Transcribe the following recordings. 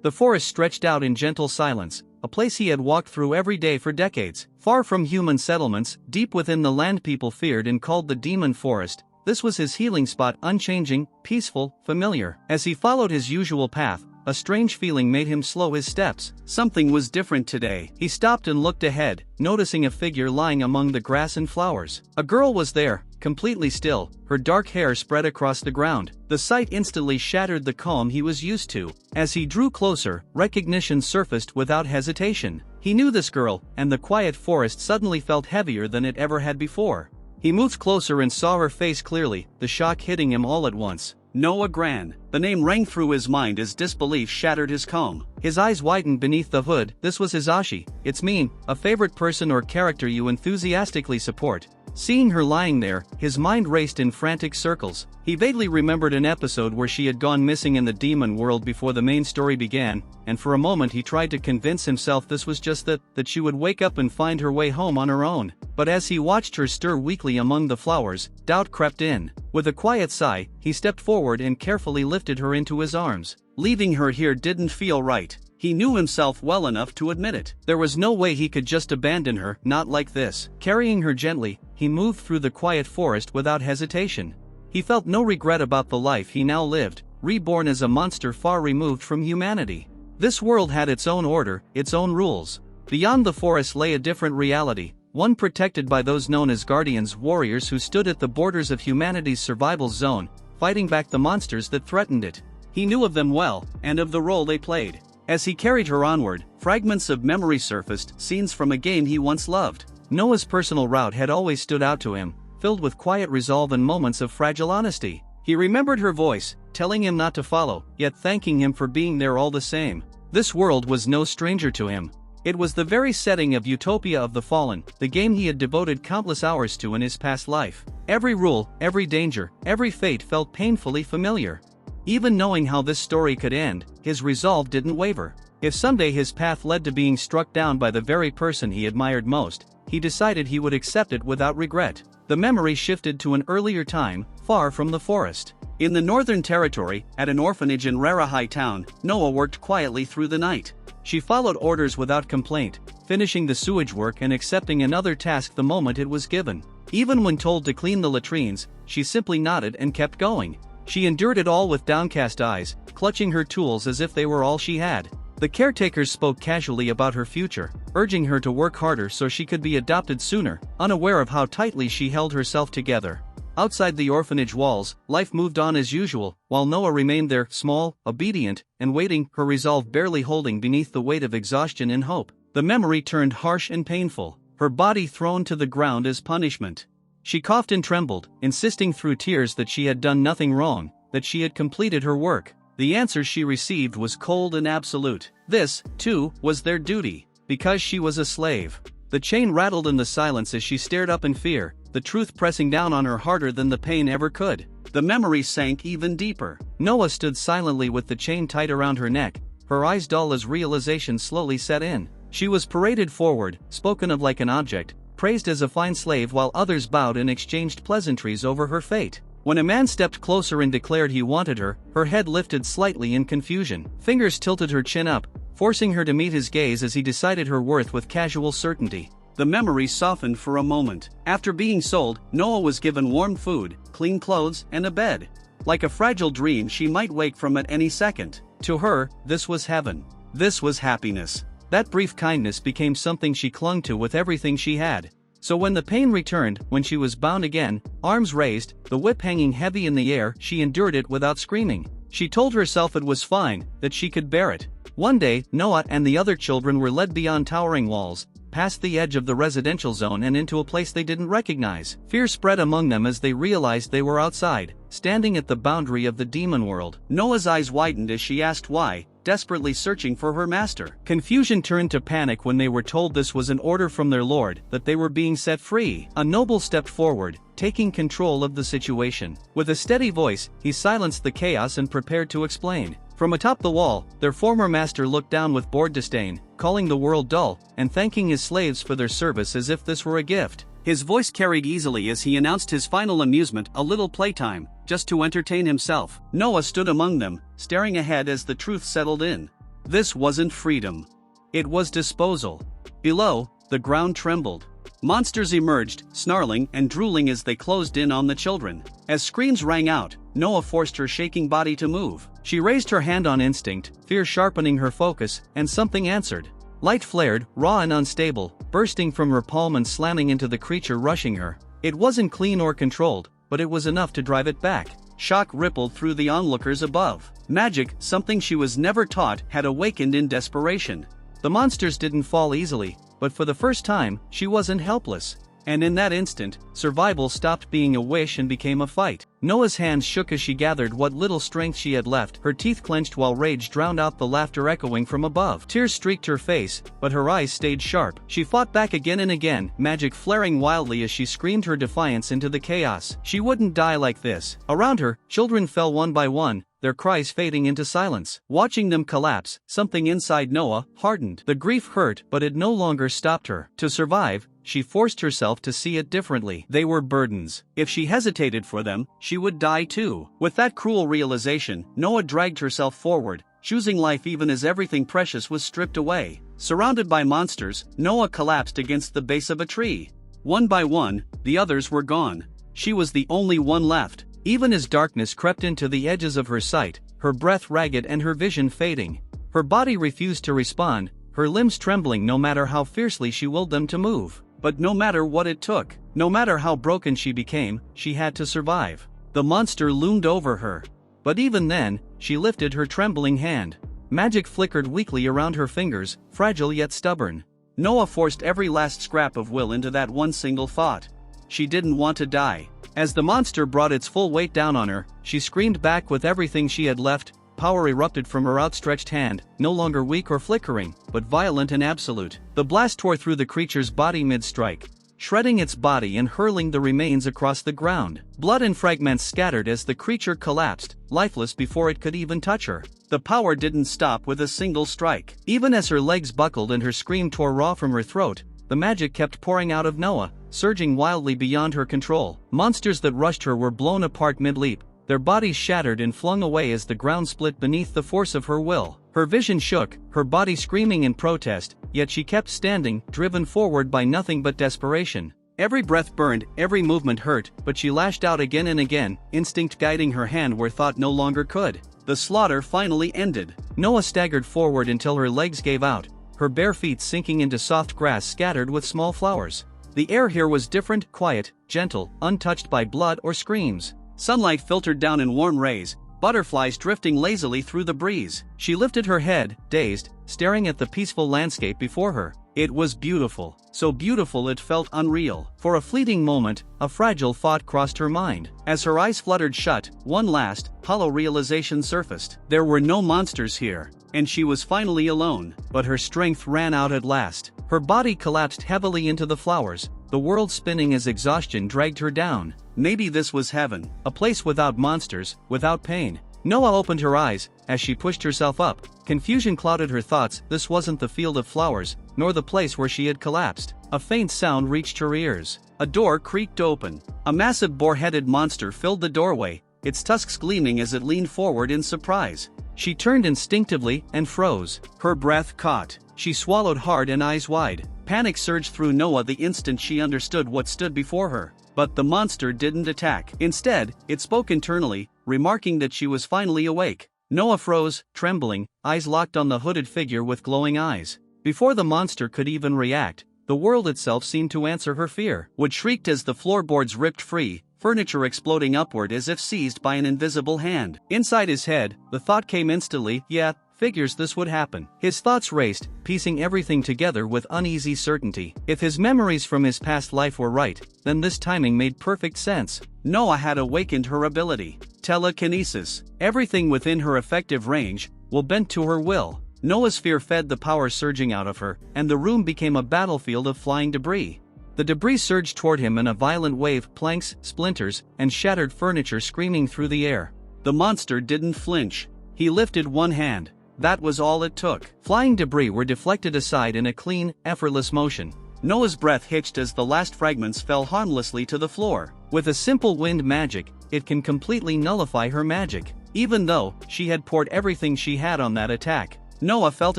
The forest stretched out in gentle silence, a place he had walked through every day for decades. Far from human settlements, deep within the land people feared and called the Demon Forest, this was his healing spot, unchanging, peaceful, familiar. As he followed his usual path, a strange feeling made him slow his steps. Something was different today. He stopped and looked ahead, noticing a figure lying among the grass and flowers. A girl was there, completely still, her dark hair spread across the ground. The sight instantly shattered the calm he was used to. As he drew closer, recognition surfaced without hesitation. He knew this girl, and the quiet forest suddenly felt heavier than it ever had before. He moved closer and saw her face clearly, the shock hitting him all at once. Noah Gran. The name rang through his mind as disbelief shattered his calm. His eyes widened beneath the hood. This was his Oshi. It's mean, a favorite person or character you enthusiastically support. Seeing her lying there, his mind raced in frantic circles. He vaguely remembered an episode where she had gone missing in the demon world before the main story began, and for a moment he tried to convince himself this was just that she would wake up and find her way home on her own. But as he watched her stir weakly among the flowers, doubt crept in. With a quiet sigh, he stepped forward and carefully lifted her into his arms. Leaving her here didn't feel right. He knew himself well enough to admit it. There was no way he could just abandon her, not like this. Carrying her gently, he moved through the quiet forest without hesitation. He felt no regret about the life he now lived, reborn as a monster far removed from humanity. This world had its own order, its own rules. Beyond the forest lay a different reality, one protected by those known as guardians, warriors who stood at the borders of humanity's survival zone, fighting back the monsters that threatened it. He knew of them well, and of the role they played. As he carried her onward, fragments of memory surfaced, scenes from a game he once loved. Noah's personal route had always stood out to him, filled with quiet resolve and moments of fragile honesty. He remembered her voice, telling him not to follow, yet thanking him for being there all the same. This world was no stranger to him. It was the very setting of Utopia of the Fallen, the game he had devoted countless hours to in his past life. Every rule, every danger, every fate felt painfully familiar. Even knowing how this story could end, his resolve didn't waver. If someday his path led to being struck down by the very person he admired most, he decided he would accept it without regret. The memory shifted to an earlier time, far from the forest. In the Northern Territory, at an orphanage in Rarahai town, Noah worked quietly through the night. She followed orders without complaint, finishing the sewage work and accepting another task the moment it was given. Even when told to clean the latrines, she simply nodded and kept going. She endured it all with downcast eyes, clutching her tools as if they were all she had. The caretakers spoke casually about her future, urging her to work harder so she could be adopted sooner, unaware of how tightly she held herself together. Outside the orphanage walls, life moved on as usual, while Noah remained there, small, obedient, and waiting, her resolve barely holding beneath the weight of exhaustion and hope. The memory turned harsh and painful, her body thrown to the ground as punishment. She coughed and trembled, insisting through tears that she had done nothing wrong, that she had completed her work. The answer she received was cold and absolute. This, too, was their duty, because she was a slave. The chain rattled in the silence as she stared up in fear, the truth pressing down on her harder than the pain ever could. The memory sank even deeper. Noah stood silently with the chain tight around her neck, her eyes dull as realization slowly set in. She was paraded forward, spoken of like an object, praised as a fine slave while others bowed and exchanged pleasantries over her fate. When a man stepped closer and declared he wanted her, her head lifted slightly in confusion. Fingers tilted her chin up, forcing her to meet his gaze as he decided her worth with casual certainty. The memory softened for a moment. After being sold, Noah was given warm food, clean clothes, and a bed. Like a fragile dream she might wake from at any second. To her, this was heaven. This was happiness. That brief kindness became something she clung to with everything she had. So when the pain returned, when she was bound again, arms raised, the whip hanging heavy in the air, she endured it without screaming. She told herself it was fine, that she could bear it. One day, Noah and the other children were led beyond towering walls, past the edge of the residential zone and into a place they didn't recognize. Fear spread among them as they realized they were outside, standing at the boundary of the demon world. Noah's eyes widened as she asked why, desperately searching for her master. Confusion turned to panic when they were told this was an order from their lord, that they were being set free. A noble stepped forward, taking control of the situation. With a steady voice, he silenced the chaos and prepared to explain. From atop the wall, their former master looked down with bored disdain, calling the world dull, and thanking his slaves for their service as if this were a gift. His voice carried easily as he announced his final amusement, a little playtime, just to entertain himself. Noah stood among them, staring ahead as the truth settled in. This wasn't freedom. It was disposal. Below, the ground trembled. Monsters emerged, snarling and drooling as they closed in on the children. As screams rang out, Noah forced her shaking body to move. She raised her hand on instinct, fear sharpening her focus, and something answered. Light flared, raw and unstable, bursting from her palm and slamming into the creature rushing her. It wasn't clean or controlled, but it was enough to drive it back. Shock rippled through the onlookers above. Magic, something she was never taught, had awakened in desperation. The monsters didn't fall easily, but for the first time, she wasn't helpless. And in that instant, survival stopped being a wish and became a fight. Noah's hands shook as she gathered what little strength she had left, her teeth clenched while rage drowned out the laughter echoing from above. Tears streaked her face, but her eyes stayed sharp. She fought back again and again, magic flaring wildly as she screamed her defiance into the chaos. She wouldn't die like this. Around her, children fell one by one, their cries fading into silence. Watching them collapse, something inside Noah hardened. The grief hurt, but it no longer stopped her. To survive, she forced herself to see it differently. They were burdens. If she hesitated for them, she would die too. With that cruel realization, Noah dragged herself forward, choosing life even as everything precious was stripped away. Surrounded by monsters, Noah collapsed against the base of a tree. One by one, the others were gone. She was the only one left. Even as darkness crept into the edges of her sight, her breath ragged and her vision fading. Her body refused to respond, her limbs trembling no matter how fiercely she willed them to move. But no matter what it took, no matter how broken she became, she had to survive. The monster loomed over her. But even then, she lifted her trembling hand. Magic flickered weakly around her fingers, fragile yet stubborn. Noah forced every last scrap of will into that one single thought. She didn't want to die. As the monster brought its full weight down on her, she screamed back with everything she had left. Power erupted from her outstretched hand, no longer weak or flickering, but violent and absolute. The blast tore through the creature's body mid-strike, shredding its body and hurling the remains across the ground. Blood and fragments scattered as the creature collapsed, lifeless before it could even touch her. The power didn't stop with a single strike. Even as her legs buckled and her scream tore raw from her throat, the magic kept pouring out of Noah, surging wildly beyond her control. Monsters that rushed her were blown apart mid-leap, their bodies shattered and flung away as the ground split beneath the force of her will. Her vision shook, her body screaming in protest, yet she kept standing, driven forward by nothing but desperation. Every breath burned, every movement hurt, but she lashed out again and again, instinct guiding her hand where thought no longer could. The slaughter finally ended. Noah staggered forward until her legs gave out, her bare feet sinking into soft grass scattered with small flowers. The air here was different, quiet, gentle, untouched by blood or screams. Sunlight filtered down in warm rays, butterflies drifting lazily through the breeze. She lifted her head, dazed, staring at the peaceful landscape before her. It was beautiful, so beautiful it felt unreal. For a fleeting moment, a fragile thought crossed her mind. As her eyes fluttered shut, one last, hollow realization surfaced. There were no monsters here, and she was finally alone. But her strength ran out at last. Her body collapsed heavily into the flowers, the world spinning as exhaustion dragged her down. Maybe this was heaven, a place without monsters, without pain. Noah opened her eyes, as she pushed herself up. Confusion clouded her thoughts. This wasn't the field of flowers, nor the place where she had collapsed. A faint sound reached her ears. A door creaked open. A massive boar-headed monster filled the doorway, its tusks gleaming as it leaned forward in surprise. She turned instinctively and froze. Her breath caught. She swallowed hard and eyes wide. Panic surged through Noah the instant she understood what stood before her. But the monster didn't attack. Instead, it spoke internally, remarking that she was finally awake. Noah froze, trembling, eyes locked on the hooded figure with glowing eyes. Before the monster could even react, the world itself seemed to answer her fear. Wood shrieked as the floorboards ripped free, furniture exploding upward as if seized by an invisible hand. Inside his head, the thought came instantly, yeah, figures this would happen. His thoughts raced, piecing everything together with uneasy certainty. If his memories from his past life were right, then this timing made perfect sense. Noah had awakened her ability. Telekinesis. Everything within her effective range, will bend to her will. Noah's fear fed the power surging out of her, and the room became a battlefield of flying debris. The debris surged toward him in a violent wave, planks, splinters, and shattered furniture screaming through the air. The monster didn't flinch. He lifted one hand. That was all it took. Flying debris were deflected aside in a clean, effortless motion. Noah's breath hitched as the last fragments fell harmlessly to the floor. With a simple wind magic, it can completely nullify her magic. Even though she had poured everything she had on that attack, Noah felt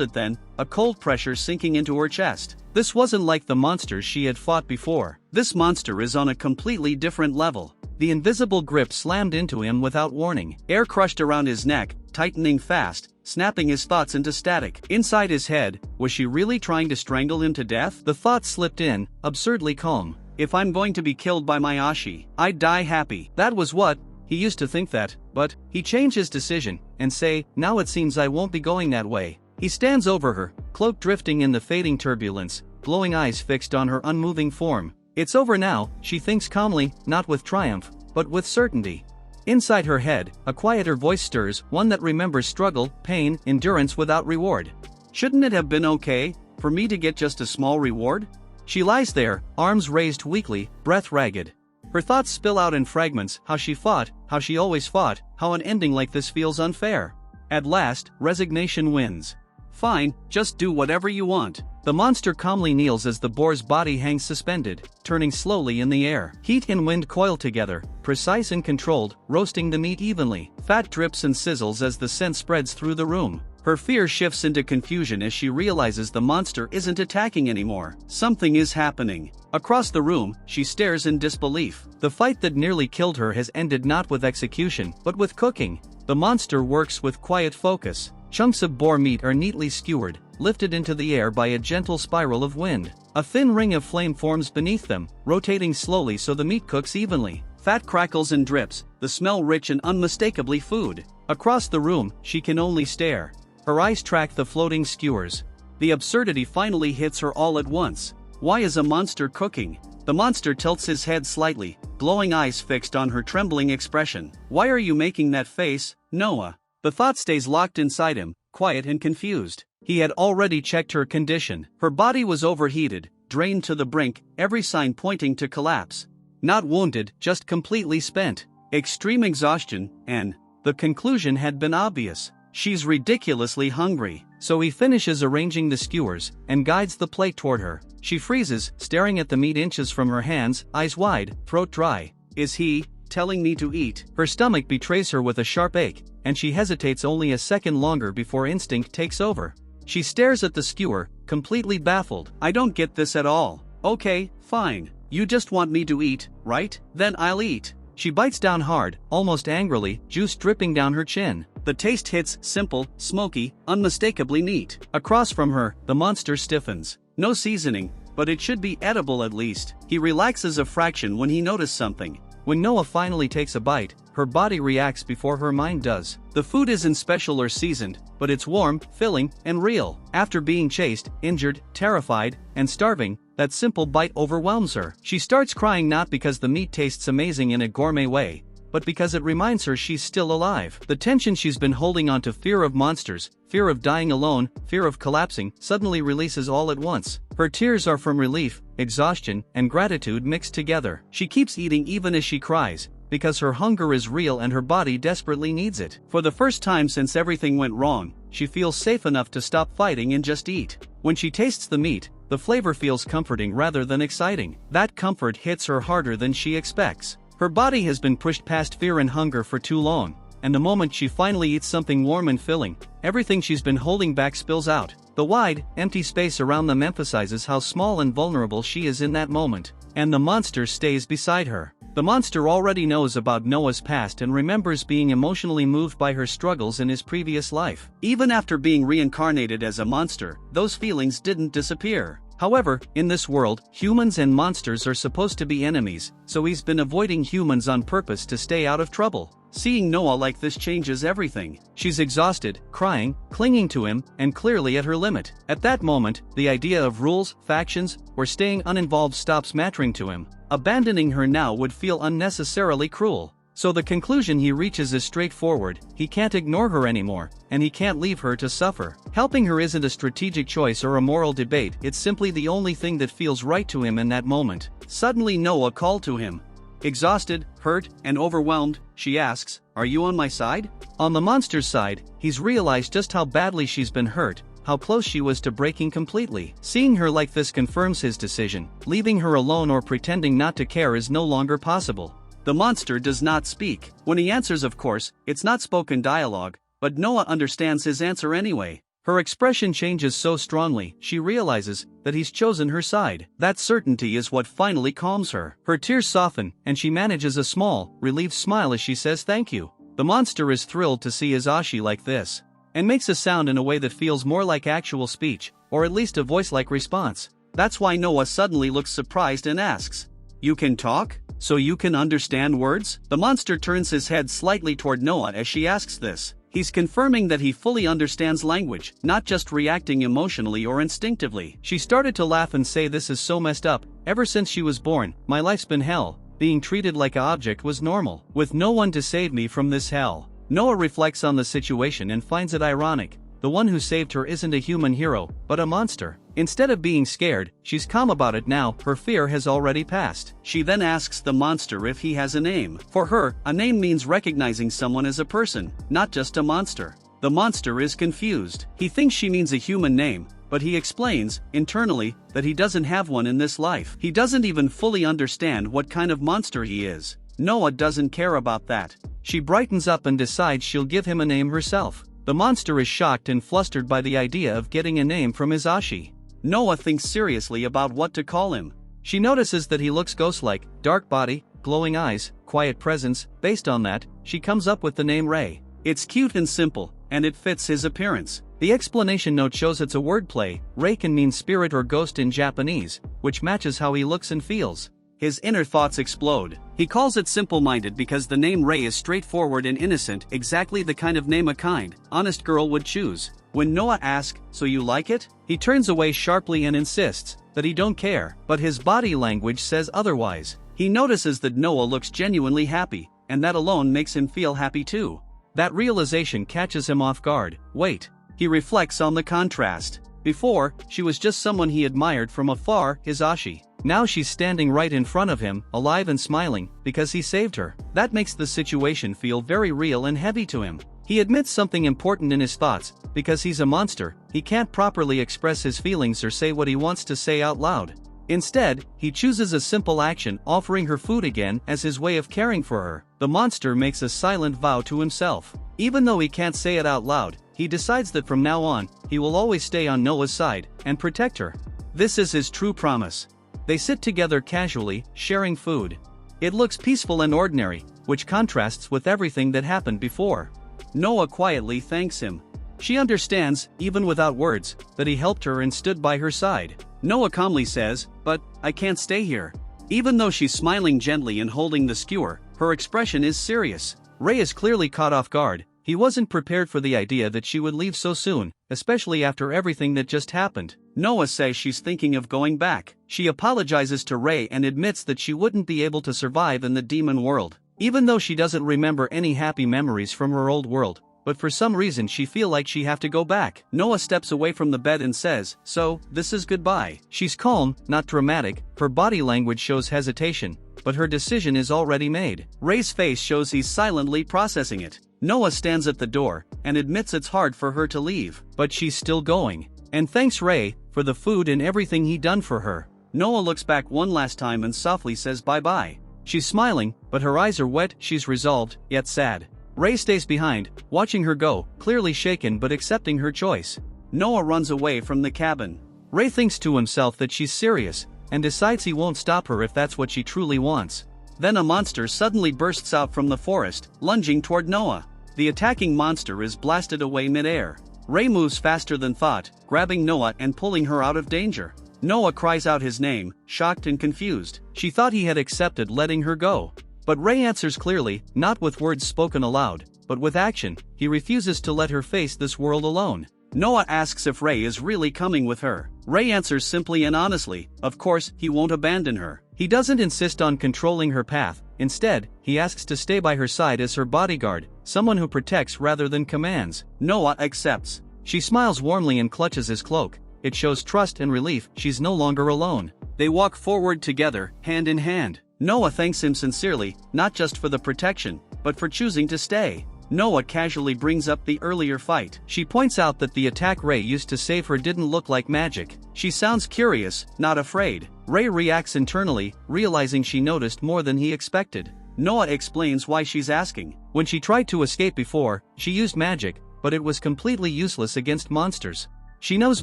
it then, a cold pressure sinking into her chest. This wasn't like the monsters she had fought before. This monster is on a completely different level. The invisible grip slammed into him without warning. Air crushed around his neck, tightening fast, snapping his thoughts into static. Inside his head, was she really trying to strangle him to death? The thought slipped in, absurdly calm. If I'm going to be killed by my Oshi, I'd die happy. That was what he used to think that, but he changed his decision and say, now it seems I won't be going that way. He stands over her, cloak drifting in the fading turbulence, glowing eyes fixed on her unmoving form. It's over now, she thinks calmly, not with triumph, but with certainty. Inside her head, a quieter voice stirs, one that remembers struggle, pain, endurance without reward. Shouldn't it have been okay for me to get just a small reward? She lies there, arms raised weakly, breath ragged. Her thoughts spill out in fragments, how she fought, how she always fought, how an ending like this feels unfair. At last, resignation wins. Fine, just do whatever you want. The monster calmly kneels as the boar's body hangs suspended, turning slowly in the air. Heat and wind coil together, precise and controlled, roasting the meat evenly. Fat drips and sizzles as the scent spreads through the room. Her fear shifts into confusion as she realizes the monster isn't attacking anymore. Something is happening. Across the room, she stares in disbelief. The fight that nearly killed her has ended not with execution, but with cooking. The monster works with quiet focus. Chunks of boar meat are neatly skewered, lifted into the air by a gentle spiral of wind. A thin ring of flame forms beneath them, rotating slowly so the meat cooks evenly. Fat crackles and drips, the smell rich and unmistakably food. Across the room, she can only stare. Her eyes track the floating skewers. The absurdity finally hits her all at once. Why is a monster cooking? The monster tilts his head slightly, glowing eyes fixed on her trembling expression. Why are you making that face, Noah? The thought stays locked inside him, quiet and confused. He had already checked her condition. Her body was overheated, drained to the brink, every sign pointing to collapse. Not wounded, just completely spent. Extreme exhaustion, and the conclusion had been obvious. She's ridiculously hungry. So he finishes arranging the skewers and guides the plate toward her. She freezes, staring at the meat inches from her hands, eyes wide, throat dry. Is he telling me to eat? Her stomach betrays her with a sharp ache, and she hesitates only a second longer before instinct takes over. She stares at the skewer, completely baffled. I don't get this at all. Okay, fine. You just want me to eat, right? Then I'll eat. She bites down hard, almost angrily, juice dripping down her chin. The taste hits, simple, smoky, unmistakably neat. Across from her, the monster stiffens. No seasoning, but it should be edible at least. He relaxes a fraction when he notices something. When Noah finally takes a bite, her body reacts before her mind does. The food isn't special or seasoned, but it's warm, filling, and real. After being chased, injured, terrified, and starving, that simple bite overwhelms her. She starts crying not because the meat tastes amazing in a gourmet way, but because it reminds her she's still alive. The tension she's been holding onto, fear of monsters, fear of dying alone, fear of collapsing, suddenly releases all at once. Her tears are from relief, exhaustion, and gratitude mixed together. She keeps eating even as she cries, because her hunger is real and her body desperately needs it. For the first time since everything went wrong, she feels safe enough to stop fighting and just eat. When she tastes the meat, the flavor feels comforting rather than exciting. That comfort hits her harder than she expects. Her body has been pushed past fear and hunger for too long, and the moment she finally eats something warm and filling, everything she's been holding back spills out. The wide, empty space around them emphasizes how small and vulnerable she is in that moment, and the monster stays beside her. The monster already knows about Noah's past and remembers being emotionally moved by her struggles in his previous life. Even after being reincarnated as a monster, those feelings didn't disappear. However, in this world, humans and monsters are supposed to be enemies, so he's been avoiding humans on purpose to stay out of trouble. Seeing Noah like this changes everything. She's exhausted, crying, clinging to him, and clearly at her limit. At that moment, the idea of rules, factions, or staying uninvolved stops mattering to him. Abandoning her now would feel unnecessarily cruel. So the conclusion he reaches is straightforward: he can't ignore her anymore, and he can't leave her to suffer. Helping her isn't a strategic choice or a moral debate, it's simply the only thing that feels right to him in that moment. Suddenly Noah called to him. Exhausted, hurt, and overwhelmed, she asks, "Are you on my side?" On the monster's side, he's realized just how badly she's been hurt, how close she was to breaking completely. Seeing her like this confirms his decision. Leaving her alone or pretending not to care is no longer possible. The monster does not speak. When he answers, of course, it's not spoken dialogue, but Noah understands his answer anyway. Her expression changes so strongly, she realizes that he's chosen her side. That certainty is what finally calms her. Her tears soften, and she manages a small, relieved smile as she says thank you. The monster is thrilled to see his Oshi like this, and makes a sound in a way that feels more like actual speech, or at least a voice-like response. That's why Noah suddenly looks surprised and asks, "You can talk? So you can understand words?" The monster turns his head slightly toward Noah as she asks this. He's confirming that he fully understands language, not just reacting emotionally or instinctively. She started to laugh and say, "This is so messed up. Ever since she was born, my life's been hell. Being treated like an object was normal, with no one to save me from this hell." Noah reflects on the situation and finds it ironic. The one who saved her isn't a human hero, but a monster. Instead of being scared, she's calm about it now. Her fear has already passed. She then asks the monster if he has a name. For her, a name means recognizing someone as a person, not just a monster. The monster is confused. He thinks she means a human name, but he explains, internally, that he doesn't have one in this life. He doesn't even fully understand what kind of monster he is. Noah doesn't care about that. She brightens up and decides she'll give him a name herself. The monster is shocked and flustered by the idea of getting a name from his Oshi. Noah thinks seriously about what to call him. She notices that he looks ghost-like, dark body, glowing eyes, quiet presence. Based on that, she comes up with the name Rei. It's cute and simple, and it fits his appearance. The explanation note shows it's a wordplay. Rei can mean spirit or ghost in Japanese, which matches how he looks and feels. His inner thoughts explode. He calls it simple-minded because the name Rei is straightforward and innocent, exactly the kind of name a kind, honest girl would choose. When Noah asks, "So you like it?" he turns away sharply and insists that he don't care, but his body language says otherwise. He notices that Noah looks genuinely happy, and that alone makes him feel happy too. That realization catches him off guard. Wait. He reflects on the contrast. Before, she was just someone he admired from afar, his Oshi. Now she's standing right in front of him, alive and smiling, because he saved her. That makes the situation feel very real and heavy to him. He admits something important in his thoughts. Because he's a monster, he can't properly express his feelings or say what he wants to say out loud. Instead, he chooses a simple action, offering her food again, as his way of caring for her. The monster makes a silent vow to himself. Even though he can't say it out loud, he decides that from now on, he will always stay on Noah's side and protect her. This is his true promise. They sit together casually, sharing food. It looks peaceful and ordinary, which contrasts with everything that happened before. Noah quietly thanks him. She understands, even without words, that he helped her and stood by her side. Noah calmly says, "But I can't stay here." Even though she's smiling gently and holding the skewer, her expression is serious. Rei is clearly caught off guard. He wasn't prepared for the idea that she would leave so soon, especially after everything that just happened. Noah says she's thinking of going back. She apologizes to Rei and admits that she wouldn't be able to survive in the demon world. Even though she doesn't remember any happy memories from her old world, but for some reason she feel like she have to go back. Noah steps away from the bed and says, "So, this is goodbye." She's calm, not dramatic. Her body language shows hesitation, but her decision is already made. Rei's face shows he's silently processing it. Noah stands at the door and admits it's hard for her to leave, but she's still going, and thanks Rei for the food and everything he done for her. Noah looks back one last time and softly says bye-bye. She's smiling, but her eyes are wet. She's resolved, yet sad. Rei stays behind, watching her go, clearly shaken but accepting her choice. Noah runs away from the cabin. Rei thinks to himself that she's serious, and decides he won't stop her if that's what she truly wants. Then a monster suddenly bursts out from the forest, lunging toward Noah. The attacking monster is blasted away mid-air. Rei moves faster than thought, grabbing Noah and pulling her out of danger. Noah cries out his name, shocked and confused. She thought he had accepted letting her go. But Rei answers clearly, not with words spoken aloud, but with action. He refuses to let her face this world alone. Noah asks if Rei is really coming with her. Rei answers simply and honestly, of course, he won't abandon her. He doesn't insist on controlling her path. Instead, he asks to stay by her side as her bodyguard, someone who protects rather than commands. Noah accepts. She smiles warmly and clutches his cloak. It shows trust and relief. She's no longer alone. They walk forward together, hand in hand. Noah thanks him sincerely, not just for the protection, but for choosing to stay. Noah casually brings up the earlier fight. She points out that the attack Rei used to save her didn't look like magic. She sounds curious, not afraid. Rei reacts internally, realizing she noticed more than he expected. Noah explains why she's asking. When she tried to escape before, she used magic, but it was completely useless against monsters. She knows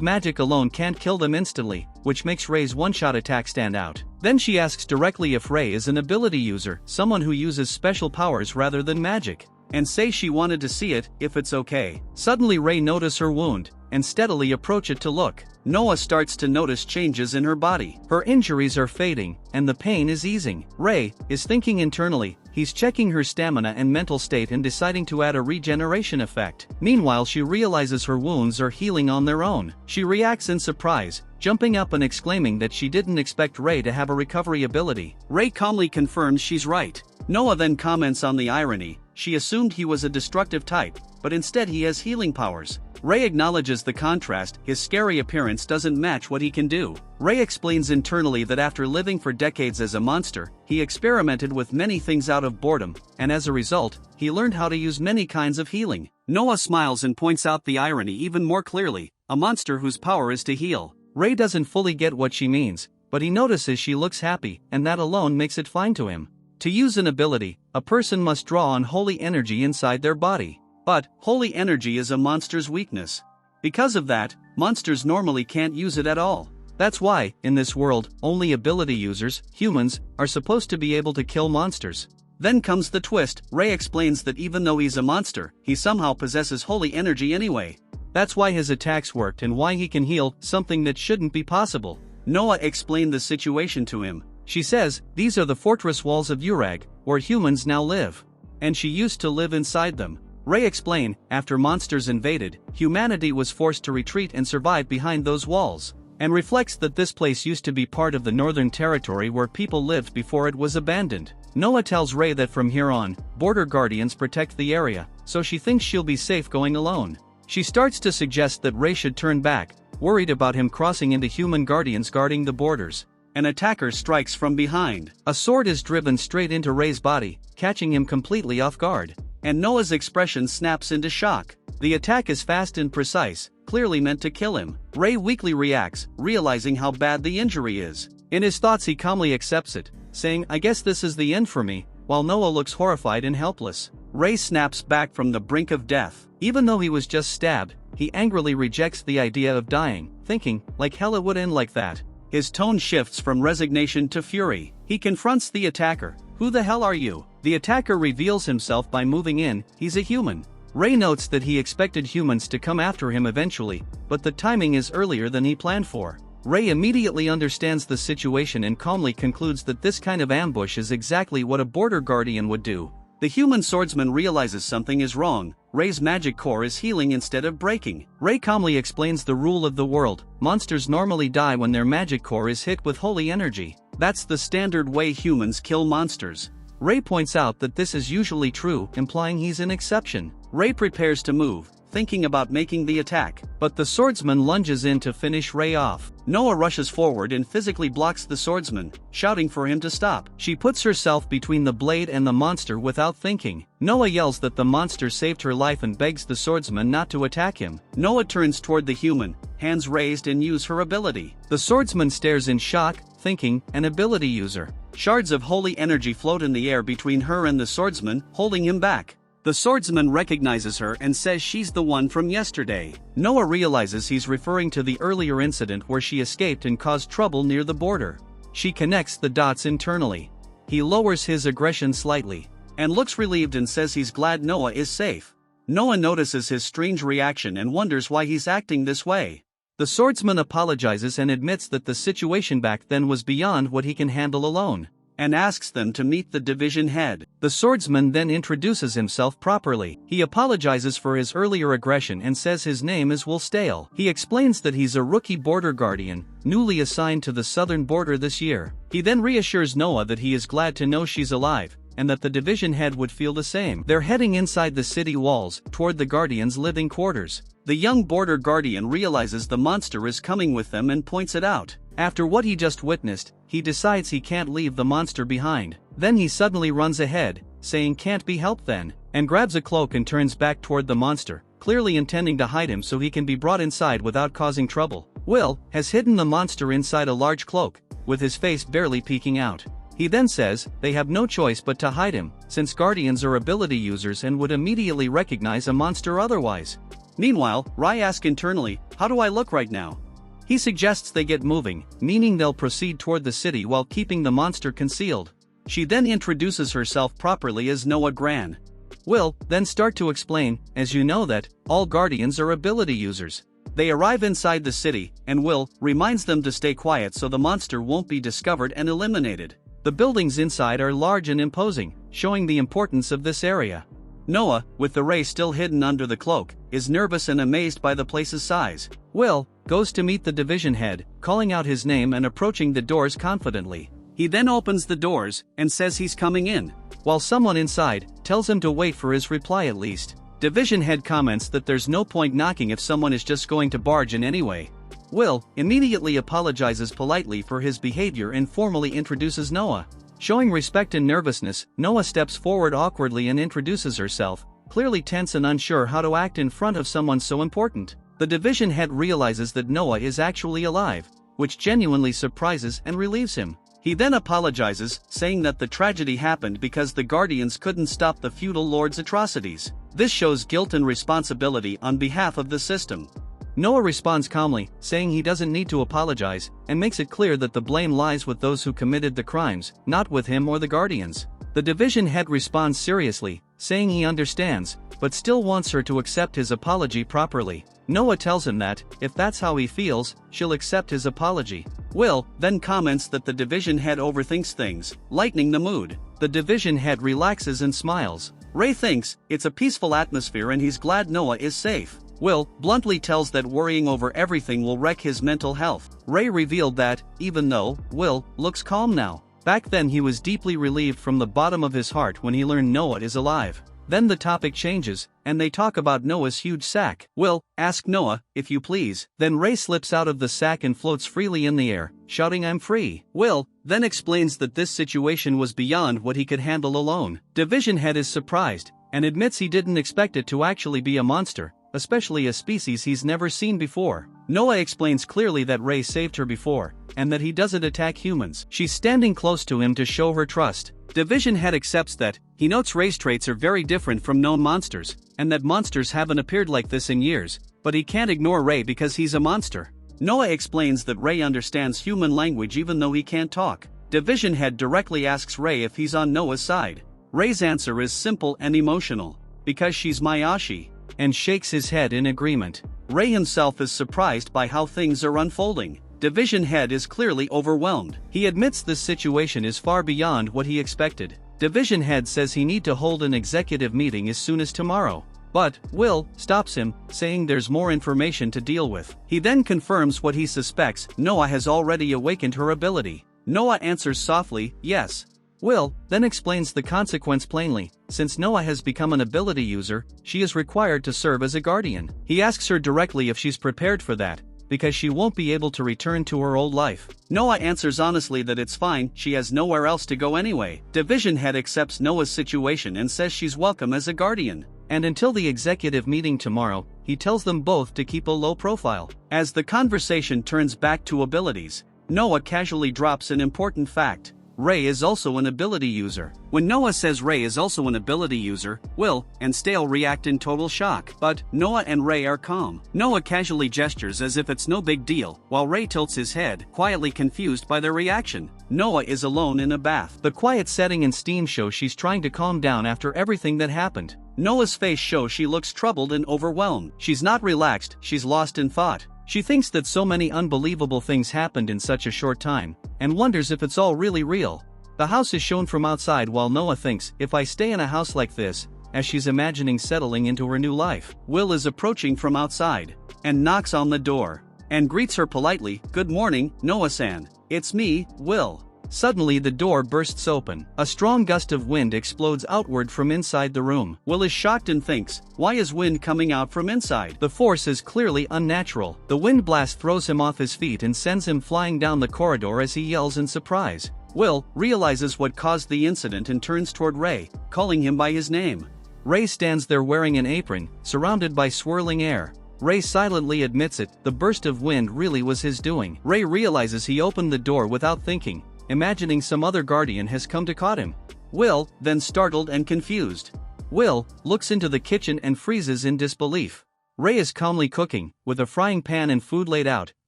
magic alone can't kill them instantly, which makes Rei's one-shot attack stand out. Then she asks directly if Rei is an ability user, someone who uses special powers rather than magic, and says she wanted to see it, if it's okay. Suddenly Rei notices her wound, and steadily approach it to look. Noah starts to notice changes in her body. Her injuries are fading, and the pain is easing. Rei is thinking internally. He's checking her stamina and mental state and deciding to add a regeneration effect. Meanwhile, she realizes her wounds are healing on their own. She reacts in surprise, jumping up and exclaiming that she didn't expect Rei to have a recovery ability. Rei calmly confirms she's right. Noah then comments on the irony. She assumed he was a destructive type, but instead he has healing powers. Rei acknowledges the contrast. His scary appearance doesn't match what he can do. Rei explains internally that after living for decades as a monster, he experimented with many things out of boredom, and as a result, he learned how to use many kinds of healing. Noah smiles and points out the irony even more clearly, a monster whose power is to heal. Rei doesn't fully get what she means, but he notices she looks happy, and that alone makes it fine to him. To use an ability, a person must draw on holy energy inside their body. But, holy energy is a monster's weakness. Because of that, monsters normally can't use it at all. That's why, in this world, only ability users, humans, are supposed to be able to kill monsters. Then comes the twist. Rei explains that even though he's a monster, he somehow possesses holy energy anyway. That's why his attacks worked and why he can heal, something that shouldn't be possible. Noah explained the situation to him. She says, these are the fortress walls of Urag, where humans now live. And she used to live inside them. Rei explained, after monsters invaded, humanity was forced to retreat and survive behind those walls, and reflects that this place used to be part of the northern territory where people lived before it was abandoned. Noah tells Rei that from here on, border guardians protect the area, so she thinks she'll be safe going alone. She starts to suggest that Rei should turn back, worried about him crossing into human guardians guarding the borders. An attacker strikes from behind. A sword is driven straight into Rei's body, catching him completely off guard. And Noah's expression snaps into shock. The attack is fast and precise, clearly meant to kill him. Rei weakly reacts, realizing how bad the injury is. In his thoughts he calmly accepts it, saying, I guess this is the end for me, while Noah looks horrified and helpless. Rei snaps back from the brink of death. Even though he was just stabbed, he angrily rejects the idea of dying, thinking, like hell it would end like that. His tone shifts from resignation to fury. He confronts the attacker. Who the hell are you? The attacker reveals himself by moving in. He's a human. Rei notes that he expected humans to come after him eventually, but the timing is earlier than he planned for. Rei immediately understands the situation and calmly concludes that this kind of ambush is exactly what a border guardian would do. The human swordsman realizes something is wrong. Rei's magic core is healing instead of breaking. Rei calmly explains the rule of the world. Monsters normally die when their magic core is hit with holy energy. That's the standard way humans kill monsters. Rei points out that this is usually true, implying he's an exception. Rei prepares to move, thinking about making the attack, but the swordsman lunges in to finish Rei off. Noah rushes forward and physically blocks the swordsman, shouting for him to stop. She puts herself between the blade and the monster without thinking. Noah yells that the monster saved her life and begs the swordsman not to attack him. Noah turns toward the human, hands raised and use her ability. The swordsman stares in shock, thinking, an ability user. Shards of holy energy float in the air between her and the swordsman, holding him back. The swordsman recognizes her and says she's the one from yesterday. Noah realizes he's referring to the earlier incident where she escaped and caused trouble near the border. She connects the dots internally. He lowers his aggression slightly, and looks relieved and says he's glad Noah is safe. Noah notices his strange reaction and wonders why he's acting this way. The swordsman apologizes and admits that the situation back then was beyond what he can handle alone, and asks them to meet the division head. The swordsman then introduces himself properly. He apologizes for his earlier aggression and says his name is Wolstale. He explains that he's a rookie border guardian, newly assigned to the southern border this year. He then reassures Noah that he is glad to know she's alive, and that the division head would feel the same. They're heading inside the city walls, toward the guardians' living quarters. The young border guardian realizes the monster is coming with them and points it out. After what he just witnessed, he decides he can't leave the monster behind. Then he suddenly runs ahead, saying can't be helped then, and grabs a cloak and turns back toward the monster, clearly intending to hide him so he can be brought inside without causing trouble. Will has hidden the monster inside a large cloak, with his face barely peeking out. He then says they have no choice but to hide him, since guardians are ability users and would immediately recognize a monster otherwise. Meanwhile, Rai asks internally, how do I look right now? He suggests they get moving, meaning they'll proceed toward the city while keeping the monster concealed. She then introduces herself properly as Noah Gran. Will then start to explain, as you know that, all guardians are ability users. They arrive inside the city, and Will reminds them to stay quiet so the monster won't be discovered and eliminated. The buildings inside are large and imposing, showing the importance of this area. Noah, with the ray still hidden under the cloak, is nervous and amazed by the place's size. Will goes to meet the division head, calling out his name and approaching the doors confidently. He then opens the doors and says he's coming in, while someone inside tells him to wait for his reply at least. Division head comments that there's no point knocking if someone is just going to barge in anyway. Will immediately apologizes politely for his behavior and formally introduces Noah. Showing respect and nervousness, Noah steps forward awkwardly and introduces herself, clearly tense and unsure how to act in front of someone so important. The division head realizes that Noah is actually alive, which genuinely surprises and relieves him. He then apologizes, saying that the tragedy happened because the Guardians couldn't stop the feudal lord's atrocities. This shows guilt and responsibility on behalf of the system. Noah responds calmly, saying he doesn't need to apologize, and makes it clear that the blame lies with those who committed the crimes, not with him or the Guardians. The division head responds seriously, saying he understands, but still wants her to accept his apology properly. Noah tells him that, if that's how he feels, she'll accept his apology. Will then comments that the division head overthinks things, lightening the mood. The division head relaxes and smiles. Ray thinks it's a peaceful atmosphere and he's glad Noah is safe. Will bluntly tells that worrying over everything will wreck his mental health. Ray revealed that, even though Will looks calm now, back then he was deeply relieved from the bottom of his heart when he learned Noah is alive. Then the topic changes, and they talk about Noah's huge sack. Will asks Noah, if you please. Then Ray slips out of the sack and floats freely in the air, shouting I'm free. Will then explains that this situation was beyond what he could handle alone. Division head is surprised, and admits he didn't expect it to actually be a monster, especially a species he's never seen before. Noah explains clearly that Ray saved her before, and that he doesn't attack humans. She's standing close to him to show her trust. Division head accepts that, he notes Ray's traits are very different from known monsters, and that monsters haven't appeared like this in years, but he can't ignore Ray because he's a monster. Noah explains that Ray understands human language even though he can't talk. Division head directly asks Ray if he's on Noah's side. Ray's answer is simple and emotional, because she's my Oshi, and shakes his head in agreement. Ray himself is surprised by how things are unfolding. Division head is clearly overwhelmed. He admits this situation is far beyond what he expected. Division head says he need to hold an executive meeting as soon as tomorrow. But Will stops him, saying there's more information to deal with. He then confirms what he suspects, Noah has already awakened her ability. Noah answers softly, yes. Will then explains the consequence plainly. Since Noah has become an ability user, she is required to serve as a guardian. He asks her directly if she's prepared for that, because she won't be able to return to her old life. Noah answers honestly that it's fine, she has nowhere else to go anyway. Division head accepts Noah's situation and says she's welcome as a guardian. And until the executive meeting tomorrow, he tells them both to keep a low profile. As the conversation turns back to abilities, Noah casually drops an important fact. Ray is also an ability user. When Noah says Ray is also an ability user, Will and Stale react in total shock. But Noah and Ray are calm. Noah casually gestures as if it's no big deal, while Ray tilts his head, quietly confused by their reaction. Noah is alone in a bath. The quiet setting and steam show she's trying to calm down after everything that happened. Noah's face shows she looks troubled and overwhelmed. She's not relaxed, she's lost in thought. She thinks that so many unbelievable things happened in such a short time, and wonders if it's all really real. The house is shown from outside while Noah thinks, if I stay in a house like this, as she's imagining settling into her new life. Will is approaching from outside, and knocks on the door, and greets her politely, good morning, Noah-san. It's me, Will. Suddenly the door bursts open. A strong gust of wind explodes outward from inside the room. Will is shocked and thinks, why is wind coming out from inside? The force is clearly unnatural. The wind blast throws him off his feet and sends him flying down the corridor as he yells in surprise. Will realizes what caused the incident and turns toward Ray, calling him by his name. Ray stands there wearing an apron, surrounded by swirling air. Ray silently admits it, the burst of wind really was his doing. Ray realizes he opened the door without thinking, imagining some other guardian has come to caught him. Will, then startled and confused. Will looks into the kitchen and freezes in disbelief. Ray is calmly cooking, with a frying pan and food laid out,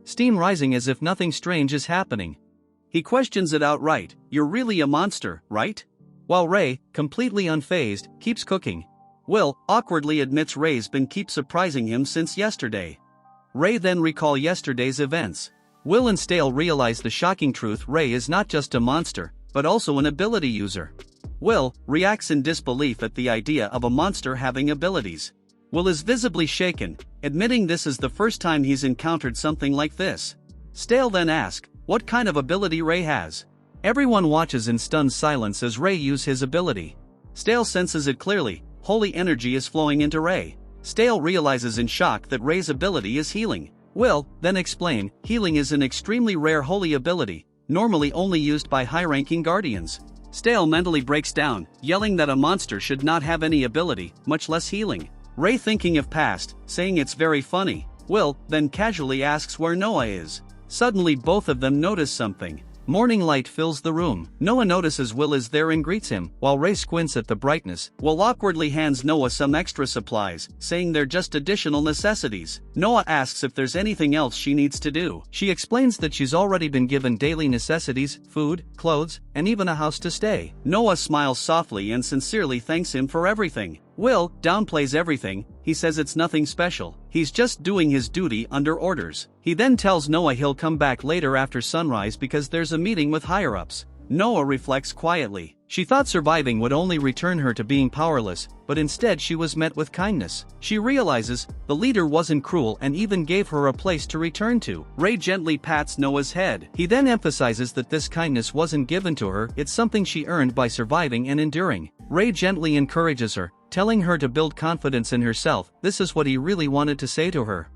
steam rising as if nothing strange is happening. He questions it outright, "You're really a monster, right?" While Ray, completely unfazed, keeps cooking. Will awkwardly admits Ray's been keep surprising him since yesterday. Ray then recall yesterday's events. Will and Stale realize the shocking truth: Ray is not just a monster, but also an ability user. Will reacts in disbelief at the idea of a monster having abilities. Will is visibly shaken, admitting this is the first time he's encountered something like this. Stale then asks what kind of ability Ray has. Everyone watches in stunned silence as Ray uses his ability. Stale senses it clearly: holy energy is flowing into Ray. Stale realizes in shock that Ray's ability is healing. Will then explain healing is an extremely rare holy ability, normally only used by high-ranking guardians. Stale mentally breaks down, yelling that a monster should not have any ability, much less healing. Ray thinking of past, saying it's very funny. Will then casually asks where Noah is. Suddenly both of them notice something. Morning light fills the room. Noah notices Will is there and greets him, while Ray squints at the brightness. Will awkwardly hands Noah some extra supplies, saying they're just additional necessities. Noah asks if there's anything else she needs to do. She explains that she's already been given daily necessities, food, clothes, and even a house to stay. Noah smiles softly and sincerely thanks him for everything. Will downplays everything. He says it's nothing special, he's just doing his duty under orders. He then tells Noah he'll come back later after sunrise because there's a meeting with higher-ups. Noah reflects quietly. She thought surviving would only return her to being powerless, but instead she was met with kindness. She realizes the leader wasn't cruel and even gave her a place to return to. Ray gently pats Noah's head. He then emphasizes that this kindness wasn't given to her, it's something she earned by surviving and enduring. Ray gently encourages her, telling her to build confidence in herself. This is what he really wanted to say to her.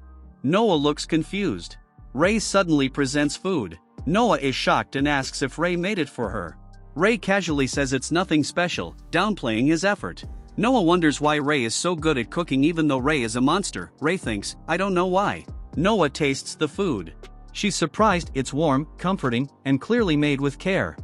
Noah looks confused. Ray suddenly presents food. Noah is shocked and asks if Ray made it for her. Ray casually says it's nothing special, downplaying his effort. Noah wonders why Ray is so good at cooking even though Ray is a monster. Ray thinks, I don't know why. Noah tastes the food. She's surprised, it's warm, comforting, and clearly made with care.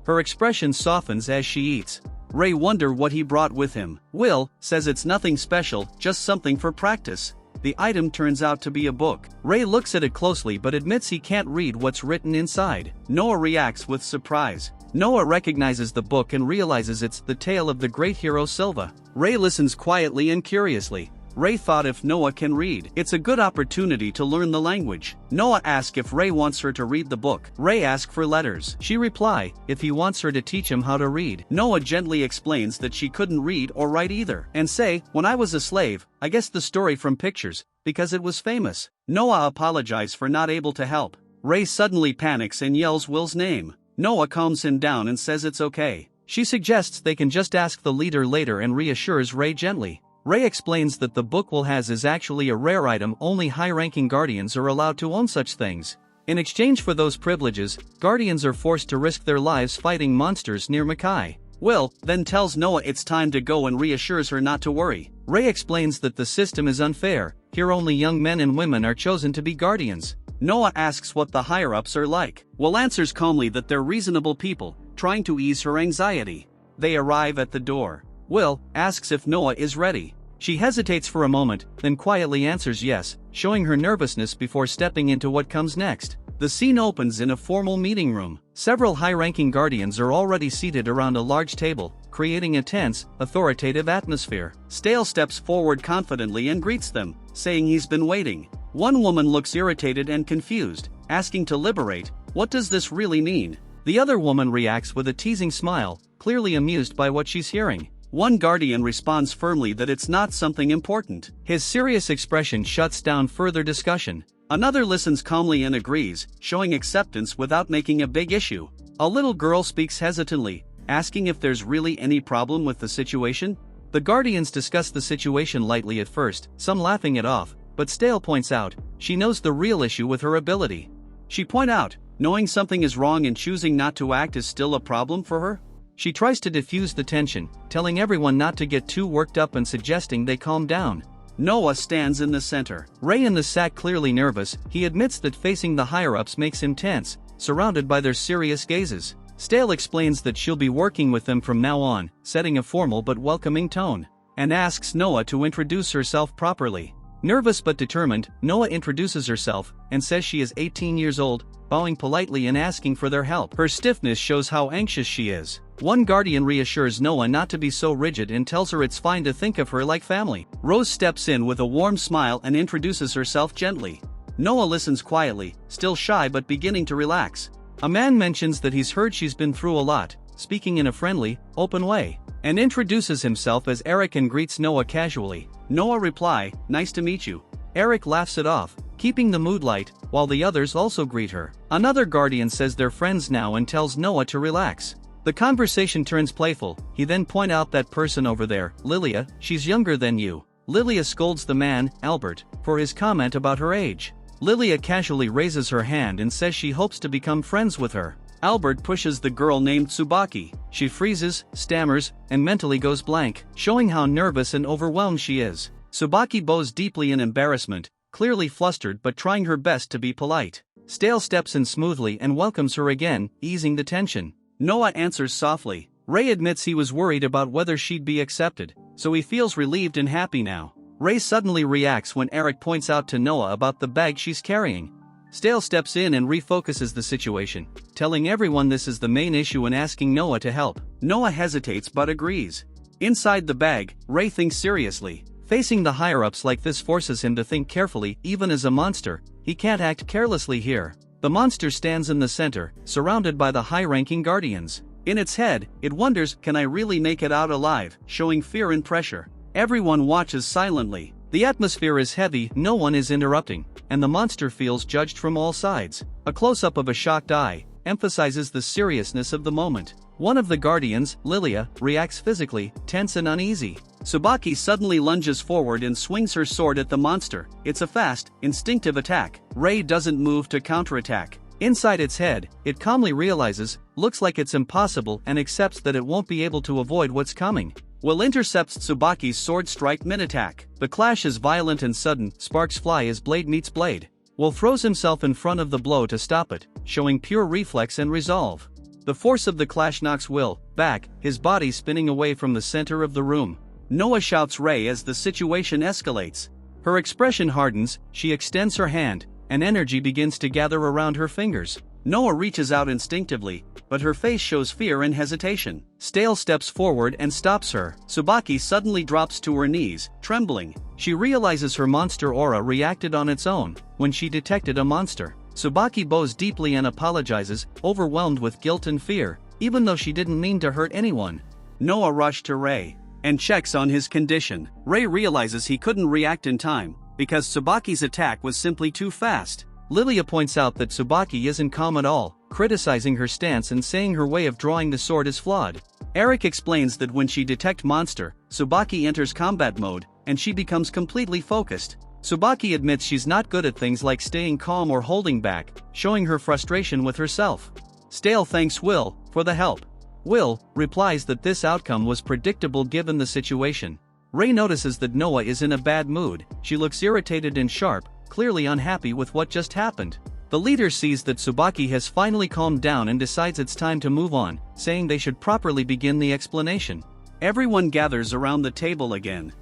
Her expression softens as she eats. Ray wonders what he brought with him. Will says it's nothing special, just something for practice. The item turns out to be a book. Ray looks at it closely but admits he can't read what's written inside. Noah reacts with surprise. Noah recognizes the book and realizes it's the tale of the great hero Silva. Ray listens quietly and curiously. Ray thought if Noah can read, it's a good opportunity to learn the language. Noah asks if Ray wants her to read the book. Ray asks for letters. She replies if he wants her to teach him how to read. Noah gently explains that she couldn't read or write either, and say, when I was a slave, I guessed the story from pictures, because it was famous. Noah apologizes for not able to help. Ray suddenly panics and yells Will's name. Noah calms him down and says it's okay. She suggests they can just ask the leader later and reassures Ray gently. Ray explains that the book Will has is actually a rare item, only high-ranking guardians are allowed to own such things. In exchange for those privileges, guardians are forced to risk their lives fighting monsters near Makai. Will then tells Noah it's time to go and reassures her not to worry. Ray explains that the system is unfair, here only young men and women are chosen to be guardians. Noah asks what the higher-ups are like. Will answers calmly that they're reasonable people, trying to ease her anxiety. They arrive at the door. Will asks if Noah is ready. She hesitates for a moment, then quietly answers yes, showing her nervousness before stepping into what comes next. The scene opens in a formal meeting room. Several high-ranking guardians are already seated around a large table, creating a tense, authoritative atmosphere. Stale steps forward confidently and greets them, saying he's been waiting. One woman looks irritated and confused, asking to liberate. What does this really mean? The other woman reacts with a teasing smile, clearly amused by what she's hearing. One guardian responds firmly that it's not something important. His serious expression shuts down further discussion. Another listens calmly and agrees, showing acceptance without making a big issue. A little girl speaks hesitantly, asking if there's really any problem with the situation. The guardians discuss the situation lightly at first, some laughing it off, but Stale points out, she knows the real issue with her ability. She points out, knowing something is wrong and choosing not to act is still a problem for her. She tries to diffuse the tension, telling everyone not to get too worked up and suggesting they calm down. Noah stands in the center. Ray in the sack clearly nervous, he admits that facing the higher-ups makes him tense, surrounded by their serious gazes. Stale explains that she'll be working with them from now on, setting a formal but welcoming tone, and asks Noah to introduce herself properly. Nervous but determined, Noah introduces herself and says she is 18 years old, bowing politely and asking for their help. Her stiffness shows how anxious she is. One guardian reassures Noah not to be so rigid and tells her it's fine to think of her like family. Rose steps in with a warm smile and introduces herself gently. Noah listens quietly, still shy but beginning to relax. A man mentions that he's heard she's been through a lot, speaking in a friendly, open way, and introduces himself as Eric and greets Noah casually. Noah reply, "Nice to meet you." Eric laughs it off, keeping the mood light, while the others also greet her. Another guardian says they're friends now and tells Noah to relax. The conversation turns playful. He then points out that person over there, Lilia, she's younger than you. Lilia scolds the man, Albert, for his comment about her age. Lilia casually raises her hand and says she hopes to become friends with her. Albert pushes the girl named Tsubaki. She freezes, stammers, and mentally goes blank, showing how nervous and overwhelmed she is. Tsubaki bows deeply in embarrassment, clearly flustered but trying her best to be polite. Stale steps in smoothly and welcomes her again, easing the tension. Noah answers softly. Ray admits he was worried about whether she'd be accepted, so he feels relieved and happy now. Ray suddenly reacts when Eric points out to Noah about the bag she's carrying. Stale steps in and refocuses the situation, telling everyone this is the main issue and asking Noah to help. Noah hesitates but agrees. Inside the bag, Ray thinks seriously. Facing the higher-ups like this forces him to think carefully. Even as a monster, he can't act carelessly here. The monster stands in the center, surrounded by the high-ranking guardians. In its head, it wonders, can I really make it out alive, showing fear and pressure. Everyone watches silently. The atmosphere is heavy, no one is interrupting, and the monster feels judged from all sides. A close-up of a shocked eye emphasizes the seriousness of the moment. One of the guardians, Lilia, reacts physically, tense and uneasy. Tsubaki suddenly lunges forward and swings her sword at the monster. It's a fast, instinctive attack. Ray doesn't move to counterattack. Inside its head, it calmly realizes, looks like it's impossible, and accepts that it won't be able to avoid what's coming. Will intercepts Tsubaki's sword strike mid-attack. The clash is violent and sudden, sparks fly as blade meets blade. Will throws himself in front of the blow to stop it, showing pure reflex and resolve. The force of the clash knocks Will back, his body spinning away from the center of the room. Noah shouts Ray as the situation escalates. Her expression hardens, she extends her hand, and energy begins to gather around her fingers. Noah reaches out instinctively, but her face shows fear and hesitation. Stale steps forward and stops her. Tsubaki suddenly drops to her knees, trembling. She realizes her monster aura reacted on its own when she detected a monster. Tsubaki bows deeply and apologizes, overwhelmed with guilt and fear, even though she didn't mean to hurt anyone. Noah rushes to Ray and checks on his condition. Ray realizes he couldn't react in time because Tsubaki's attack was simply too fast. Lilia points out that Tsubaki isn't calm at all, criticizing her stance and saying her way of drawing the sword is flawed. Eric explains that when she detects monster, Tsubaki enters combat mode, and she becomes completely focused. Tsubaki admits she's not good at things like staying calm or holding back, showing her frustration with herself. Stale thanks Will for the help. Will replies that this outcome was predictable given the situation. Ray notices that Noah is in a bad mood. She looks irritated and sharp, clearly unhappy with what just happened. The leader sees that Tsubaki has finally calmed down and decides it's time to move on, saying they should properly begin the explanation. Everyone gathers around the table again.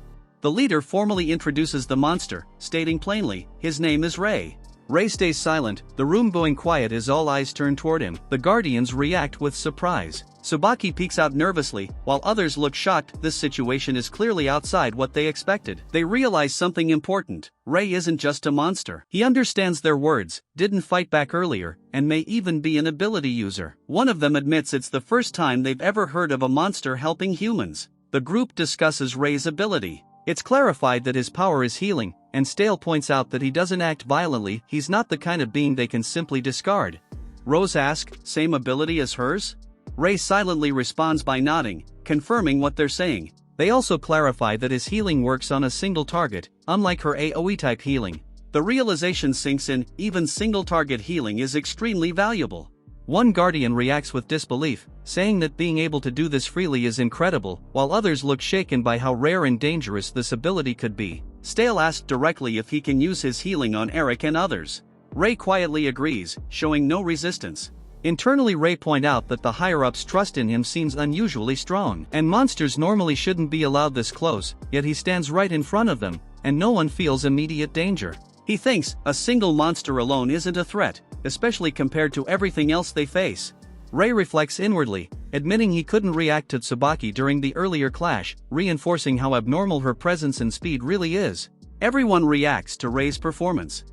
The leader formally introduces the monster, stating plainly, his name is Ray. Ray stays silent, the room going quiet as all eyes turn toward him. The guardians react with surprise. Tsubaki peeks out nervously, while others look shocked. This situation is clearly outside what they expected. They realize something important. Ray isn't just a monster. He understands their words, didn't fight back earlier, and may even be an ability user. One of them admits it's the first time they've ever heard of a monster helping humans. The group discusses Ray's ability. It's clarified that his power is healing, and Stale points out that he doesn't act violently. He's not the kind of being they can simply discard. Rose asks, same ability as hers? Ray silently responds by nodding, confirming what they're saying. They also clarify that his healing works on a single target, unlike her AoE-type healing. The realization sinks in, even single-target healing is extremely valuable. One guardian reacts with disbelief, saying that being able to do this freely is incredible, while others look shaken by how rare and dangerous this ability could be. Stale asks directly if he can use his healing on Eric and others. Ray quietly agrees, showing no resistance. Internally, Ray points out that the higher-ups' trust in him seems unusually strong, and monsters normally shouldn't be allowed this close, yet he stands right in front of them, and no one feels immediate danger. He thinks a single monster alone isn't a threat, especially compared to everything else they face. Rei reflects inwardly, admitting he couldn't react to Tsubaki during the earlier clash, reinforcing how abnormal her presence and speed really is. Everyone reacts to Rei's performance.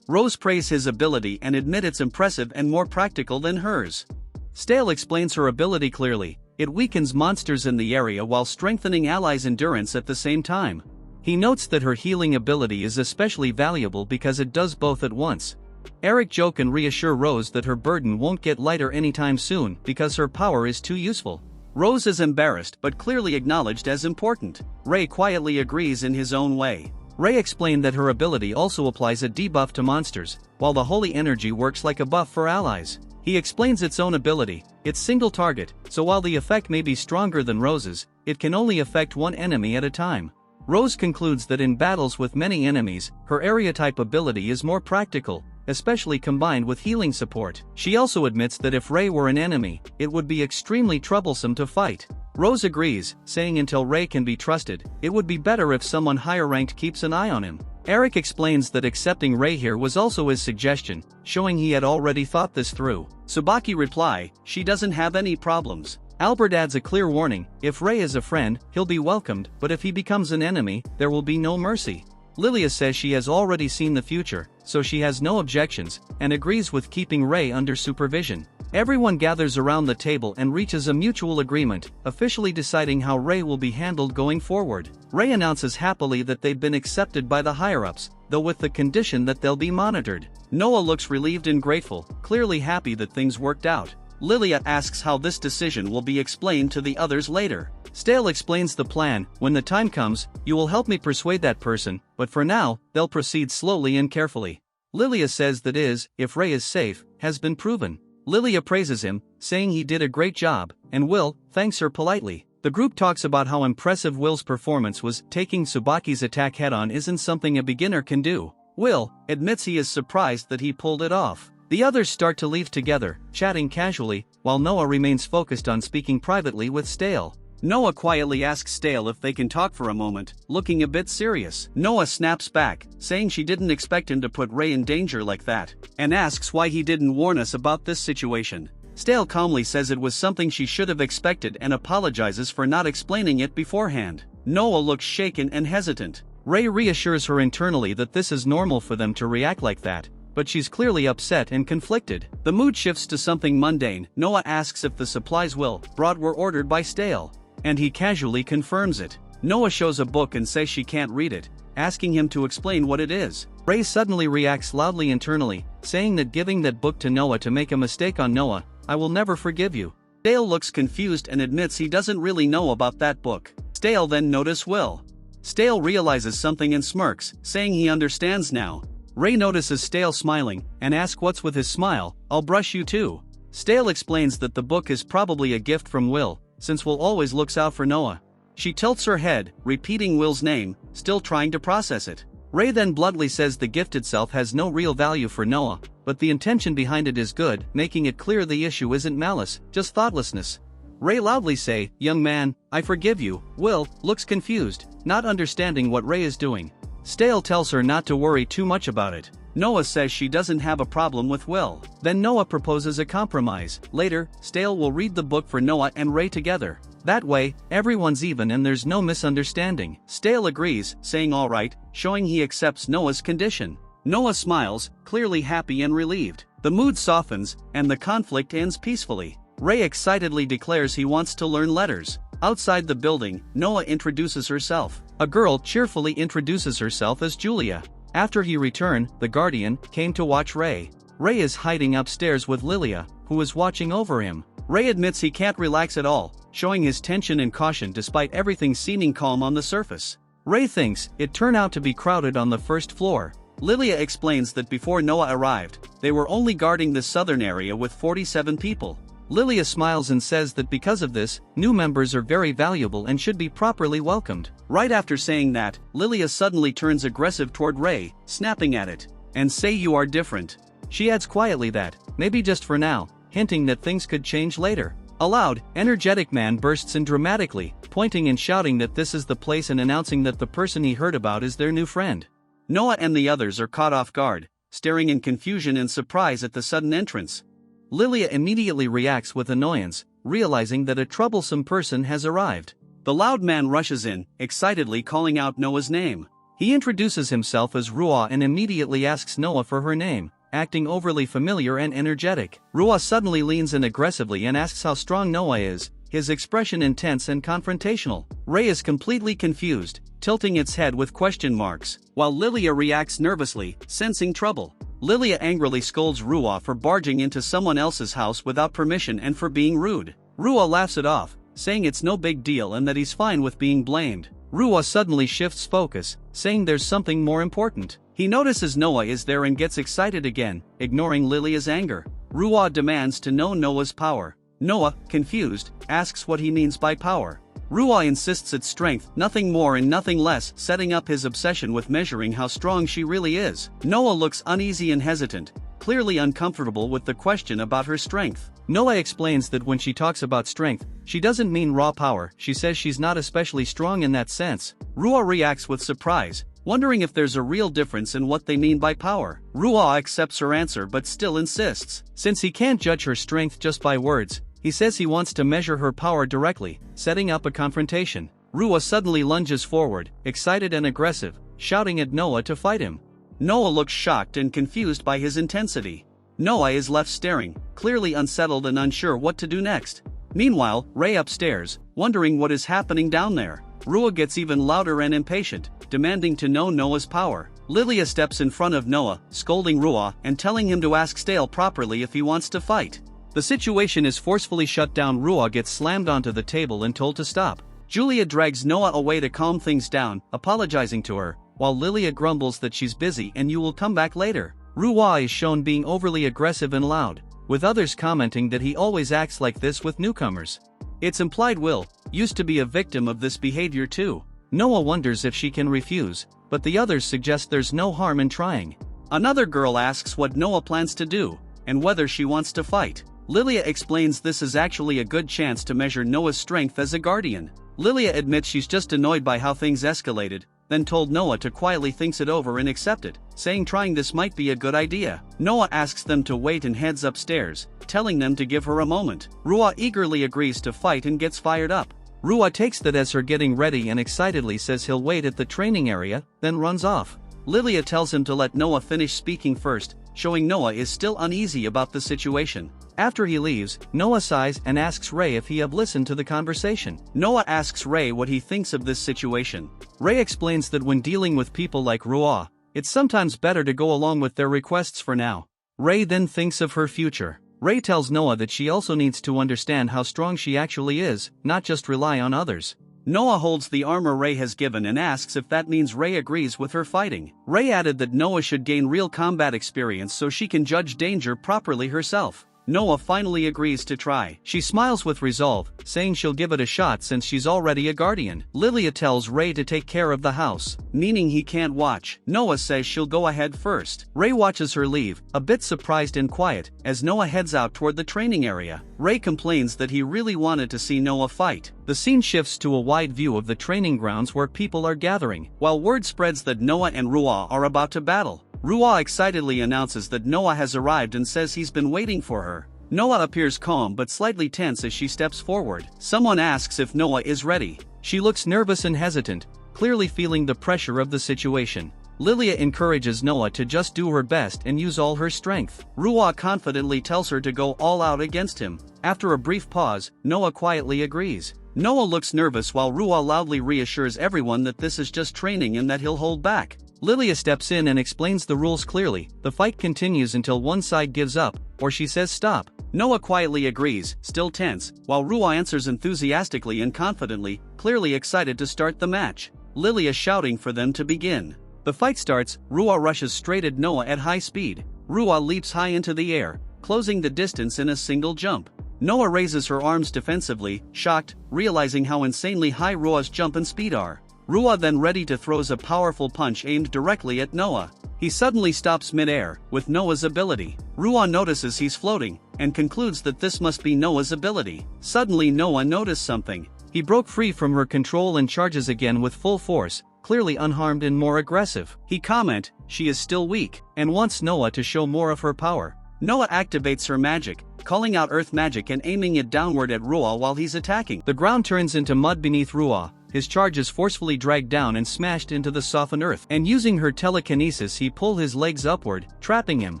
Rose praises his ability and admits it's impressive and more practical than hers. Stale explains her ability clearly. It weakens monsters in the area while strengthening allies' endurance at the same time. He notes that her healing ability is especially valuable because it does both at once. Eric joke and reassure Rose that her burden won't get lighter anytime soon because her power is too useful. Rose is embarrassed but clearly acknowledged as important. Rei quietly agrees in his own way. Rei explained that her ability also applies a debuff to monsters, while the holy energy works like a buff for allies. He explains its own ability, it's single target, so while the effect may be stronger than Rose's, it can only affect one enemy at a time. Rose concludes that in battles with many enemies, her area type ability is more practical, especially combined with healing support. She also admits that if Rei were an enemy, it would be extremely troublesome to fight. Rose agrees, saying until Rei can be trusted, it would be better if someone higher ranked keeps an eye on him. Eric explains that accepting Rei here was also his suggestion, showing he had already thought this through. Tsubaki reply, she doesn't have any problems. Albert adds a clear warning, if Rei is a friend, he'll be welcomed, but if he becomes an enemy, there will be no mercy. Lilia says she has already seen the future, so she has no objections, and agrees with keeping Rei under supervision. Everyone gathers around the table and reaches a mutual agreement, officially deciding how Rei will be handled going forward. Rei announces happily that they've been accepted by the higher-ups, though with the condition that they'll be monitored. Noah looks relieved and grateful, clearly happy that things worked out. Lilia asks how this decision will be explained to the others later. Stale explains the plan, when the time comes, you will help me persuade that person, but for now, they'll proceed slowly and carefully. Lilia says that if Rei is safe, has been proven. Lilia praises him, saying he did a great job, and Will thanks her politely. The group talks about how impressive Will's performance was. Taking Tsubaki's attack head-on isn't something a beginner can do. Will admits he is surprised that he pulled it off. The others start to leave together, chatting casually, while Noah remains focused on speaking privately with Stale. Noah quietly asks Stale if they can talk for a moment, looking a bit serious. Noah snaps back, saying she didn't expect him to put Rei in danger like that, and asks why he didn't warn us about this situation. Stale calmly says it was something she should have expected and apologizes for not explaining it beforehand. Noah looks shaken and hesitant. Rei reassures her internally that this is normal for them to react like that, but she's clearly upset and conflicted. The mood shifts to something mundane. Noah asks if the supplies Will brought were ordered by Stale, and he casually confirms it. Noah shows a book and says she can't read it, asking him to explain what it is. Rei suddenly reacts loudly internally, saying that giving that book to Noah to make a mistake on Noah, I will never forgive you. Stale looks confused and admits he doesn't really know about that book. Stale then notices Will. Stale realizes something and smirks, saying he understands now. Rei notices Stale smiling, and asks what's with his smile. I'll brush you too. Stale explains that the book is probably a gift from Will, since Will always looks out for Noah. She tilts her head, repeating Will's name, still trying to process it. Rei then bluntly says the gift itself has no real value for Noah, but the intention behind it is good, making it clear the issue isn't malice, just thoughtlessness. Rei loudly say, young man, I forgive you. Will looks confused, not understanding what Rei is doing. Stale tells her not to worry too much about it. Noah says she doesn't have a problem with Will. Then Noah proposes a compromise. Later, Stale will read the book for Noah and Rei together. That way, everyone's even and there's no misunderstanding. Stale agrees, saying alright, showing he accepts Noah's condition. Noah smiles, clearly happy and relieved. The mood softens, and the conflict ends peacefully. Rei excitedly declares he wants to learn letters. Outside the building, Noah introduces herself. A girl cheerfully introduces herself as Julia. After he returned, the Guardian came to watch Rei. Rei is hiding upstairs with Lilia, who is watching over him. Rei admits he can't relax at all, showing his tension and caution despite everything seeming calm on the surface. Rei thinks it turned out to be crowded on the first floor. Lilia explains that before Noah arrived, they were only guarding the southern area with 47 people. Lilia smiles and says that because of this, new members are very valuable and should be properly welcomed. Right after saying that, Lilia suddenly turns aggressive toward Rei, snapping at it, and say you are different. She adds quietly that, maybe just for now, hinting that things could change later. A loud, energetic man bursts in dramatically, pointing and shouting that this is the place and announcing that the person he heard about is their new friend. Noah and the others are caught off guard, staring in confusion and surprise at the sudden entrance. Lilia immediately reacts with annoyance, realizing that a troublesome person has arrived. The loud man rushes in, excitedly calling out Noah's name. He introduces himself as Ruah and immediately asks Noah for her name, acting overly familiar and energetic. Ruah suddenly leans in aggressively and asks how strong Noah is, his expression intense and confrontational. Ray is completely confused, tilting its head with question marks, while Lilia reacts nervously, sensing trouble. Lilia angrily scolds Ruah for barging into someone else's house without permission and for being rude. Ruah laughs it off, saying it's no big deal and that he's fine with being blamed. Ruah suddenly shifts focus, saying there's something more important. He notices Noah is there and gets excited again, ignoring Lilia's anger. Ruah demands to know Noah's power. Noah, confused, asks what he means by power. Ruah insists it's strength, nothing more and nothing less, setting up his obsession with measuring how strong she really is. Noah looks uneasy and hesitant, clearly uncomfortable with the question about her strength. Noah explains that when she talks about strength, she doesn't mean raw power. She says she's not especially strong in that sense. Ruah reacts with surprise, wondering if there's a real difference in what they mean by power. Ruah accepts her answer but still insists. Since he can't judge her strength just by words, he says he wants to measure her power directly, setting up a confrontation. Ruah suddenly lunges forward, excited and aggressive, shouting at Noah to fight him. Noah looks shocked and confused by his intensity. Noah is left staring, clearly unsettled and unsure what to do next. Meanwhile, Ray upstairs, wondering what is happening down there. Ruah gets even louder and impatient, demanding to know Noah's power. Lilia steps in front of Noah, scolding Ruah and telling him to ask Stale properly if he wants to fight. The situation is forcefully shut down. Ruah gets slammed onto the table and told to stop. Julia drags Noah away to calm things down, apologizing to her, while Lilia grumbles that she's busy and you will come back later. Ruah is shown being overly aggressive and loud, with others commenting that he always acts like this with newcomers. It's implied Will used to be a victim of this behavior too. Noah wonders if she can refuse, but the others suggest there's no harm in trying. Another girl asks what Noah plans to do, and whether she wants to fight. Lilia explains this is actually a good chance to measure Noah's strength as a guardian. Lilia admits she's just annoyed by how things escalated, then told Noah to quietly think it over and accept it, saying trying this might be a good idea. Noah asks them to wait and heads upstairs, telling them to give her a moment. Ruah eagerly agrees to fight and gets fired up. Ruah takes that as her getting ready and excitedly says he'll wait at the training area, then runs off. Lilia tells him to let Noah finish speaking first, showing Noah is still uneasy about the situation. After he leaves, Noah sighs and asks Ray if he have listened to the conversation. Noah asks Ray what he thinks of this situation. Ray explains that when dealing with people like Ruah, it's sometimes better to go along with their requests for now. Ray then thinks of her future. Ray tells Noah that she also needs to understand how strong she actually is, not just rely on others. Noah holds the armor Ray has given and asks if that means Ray agrees with her fighting. Ray added that Noah should gain real combat experience so she can judge danger properly herself. Noah finally agrees to try. She smiles with resolve, saying she'll give it a shot since she's already a guardian. Lilia tells Ray to take care of the house, meaning he can't watch. Noah says she'll go ahead first. Ray watches her leave, a bit surprised and quiet, as Noah heads out toward the training area. Ray complains that he really wanted to see Noah fight. The scene shifts to a wide view of the training grounds where people are gathering, while word spreads that Noah and Ruah are about to battle. Ruah excitedly announces that Noah has arrived and says he's been waiting for her. Noah appears calm but slightly tense as she steps forward. Someone asks if Noah is ready. She looks nervous and hesitant, clearly feeling the pressure of the situation. Lilia encourages Noah to just do her best and use all her strength. Ruah confidently tells her to go all out against him. After a brief pause, Noah quietly agrees. Noah looks nervous while Ruah loudly reassures everyone that this is just training and that he'll hold back. Lilia steps in and explains the rules clearly. The fight continues until one side gives up, or she says stop. Noah quietly agrees, still tense, while Ruah answers enthusiastically and confidently, clearly excited to start the match. Lilia shouting for them to begin. The fight starts. Ruah rushes straight at Noah at high speed. Ruah leaps high into the air, closing the distance in a single jump. Noah raises her arms defensively, shocked, realizing how insanely high Ruah's jump and speed are. Ruah then ready to throws a powerful punch aimed directly at Noah. He suddenly stops mid-air, with Noah's ability. Ruah notices he's floating, and concludes that this must be Noah's ability. Suddenly Noah noticed something. He broke free from her control and charges again with full force, clearly unharmed and more aggressive. He comment, she is still weak, and wants Noah to show more of her power. Noah activates her magic, calling out earth magic and aiming it downward at Ruah while he's attacking. The ground turns into mud beneath Ruah, his charge is forcefully dragged down and smashed into the softened earth. And using her telekinesis he pulls his legs upward, trapping him.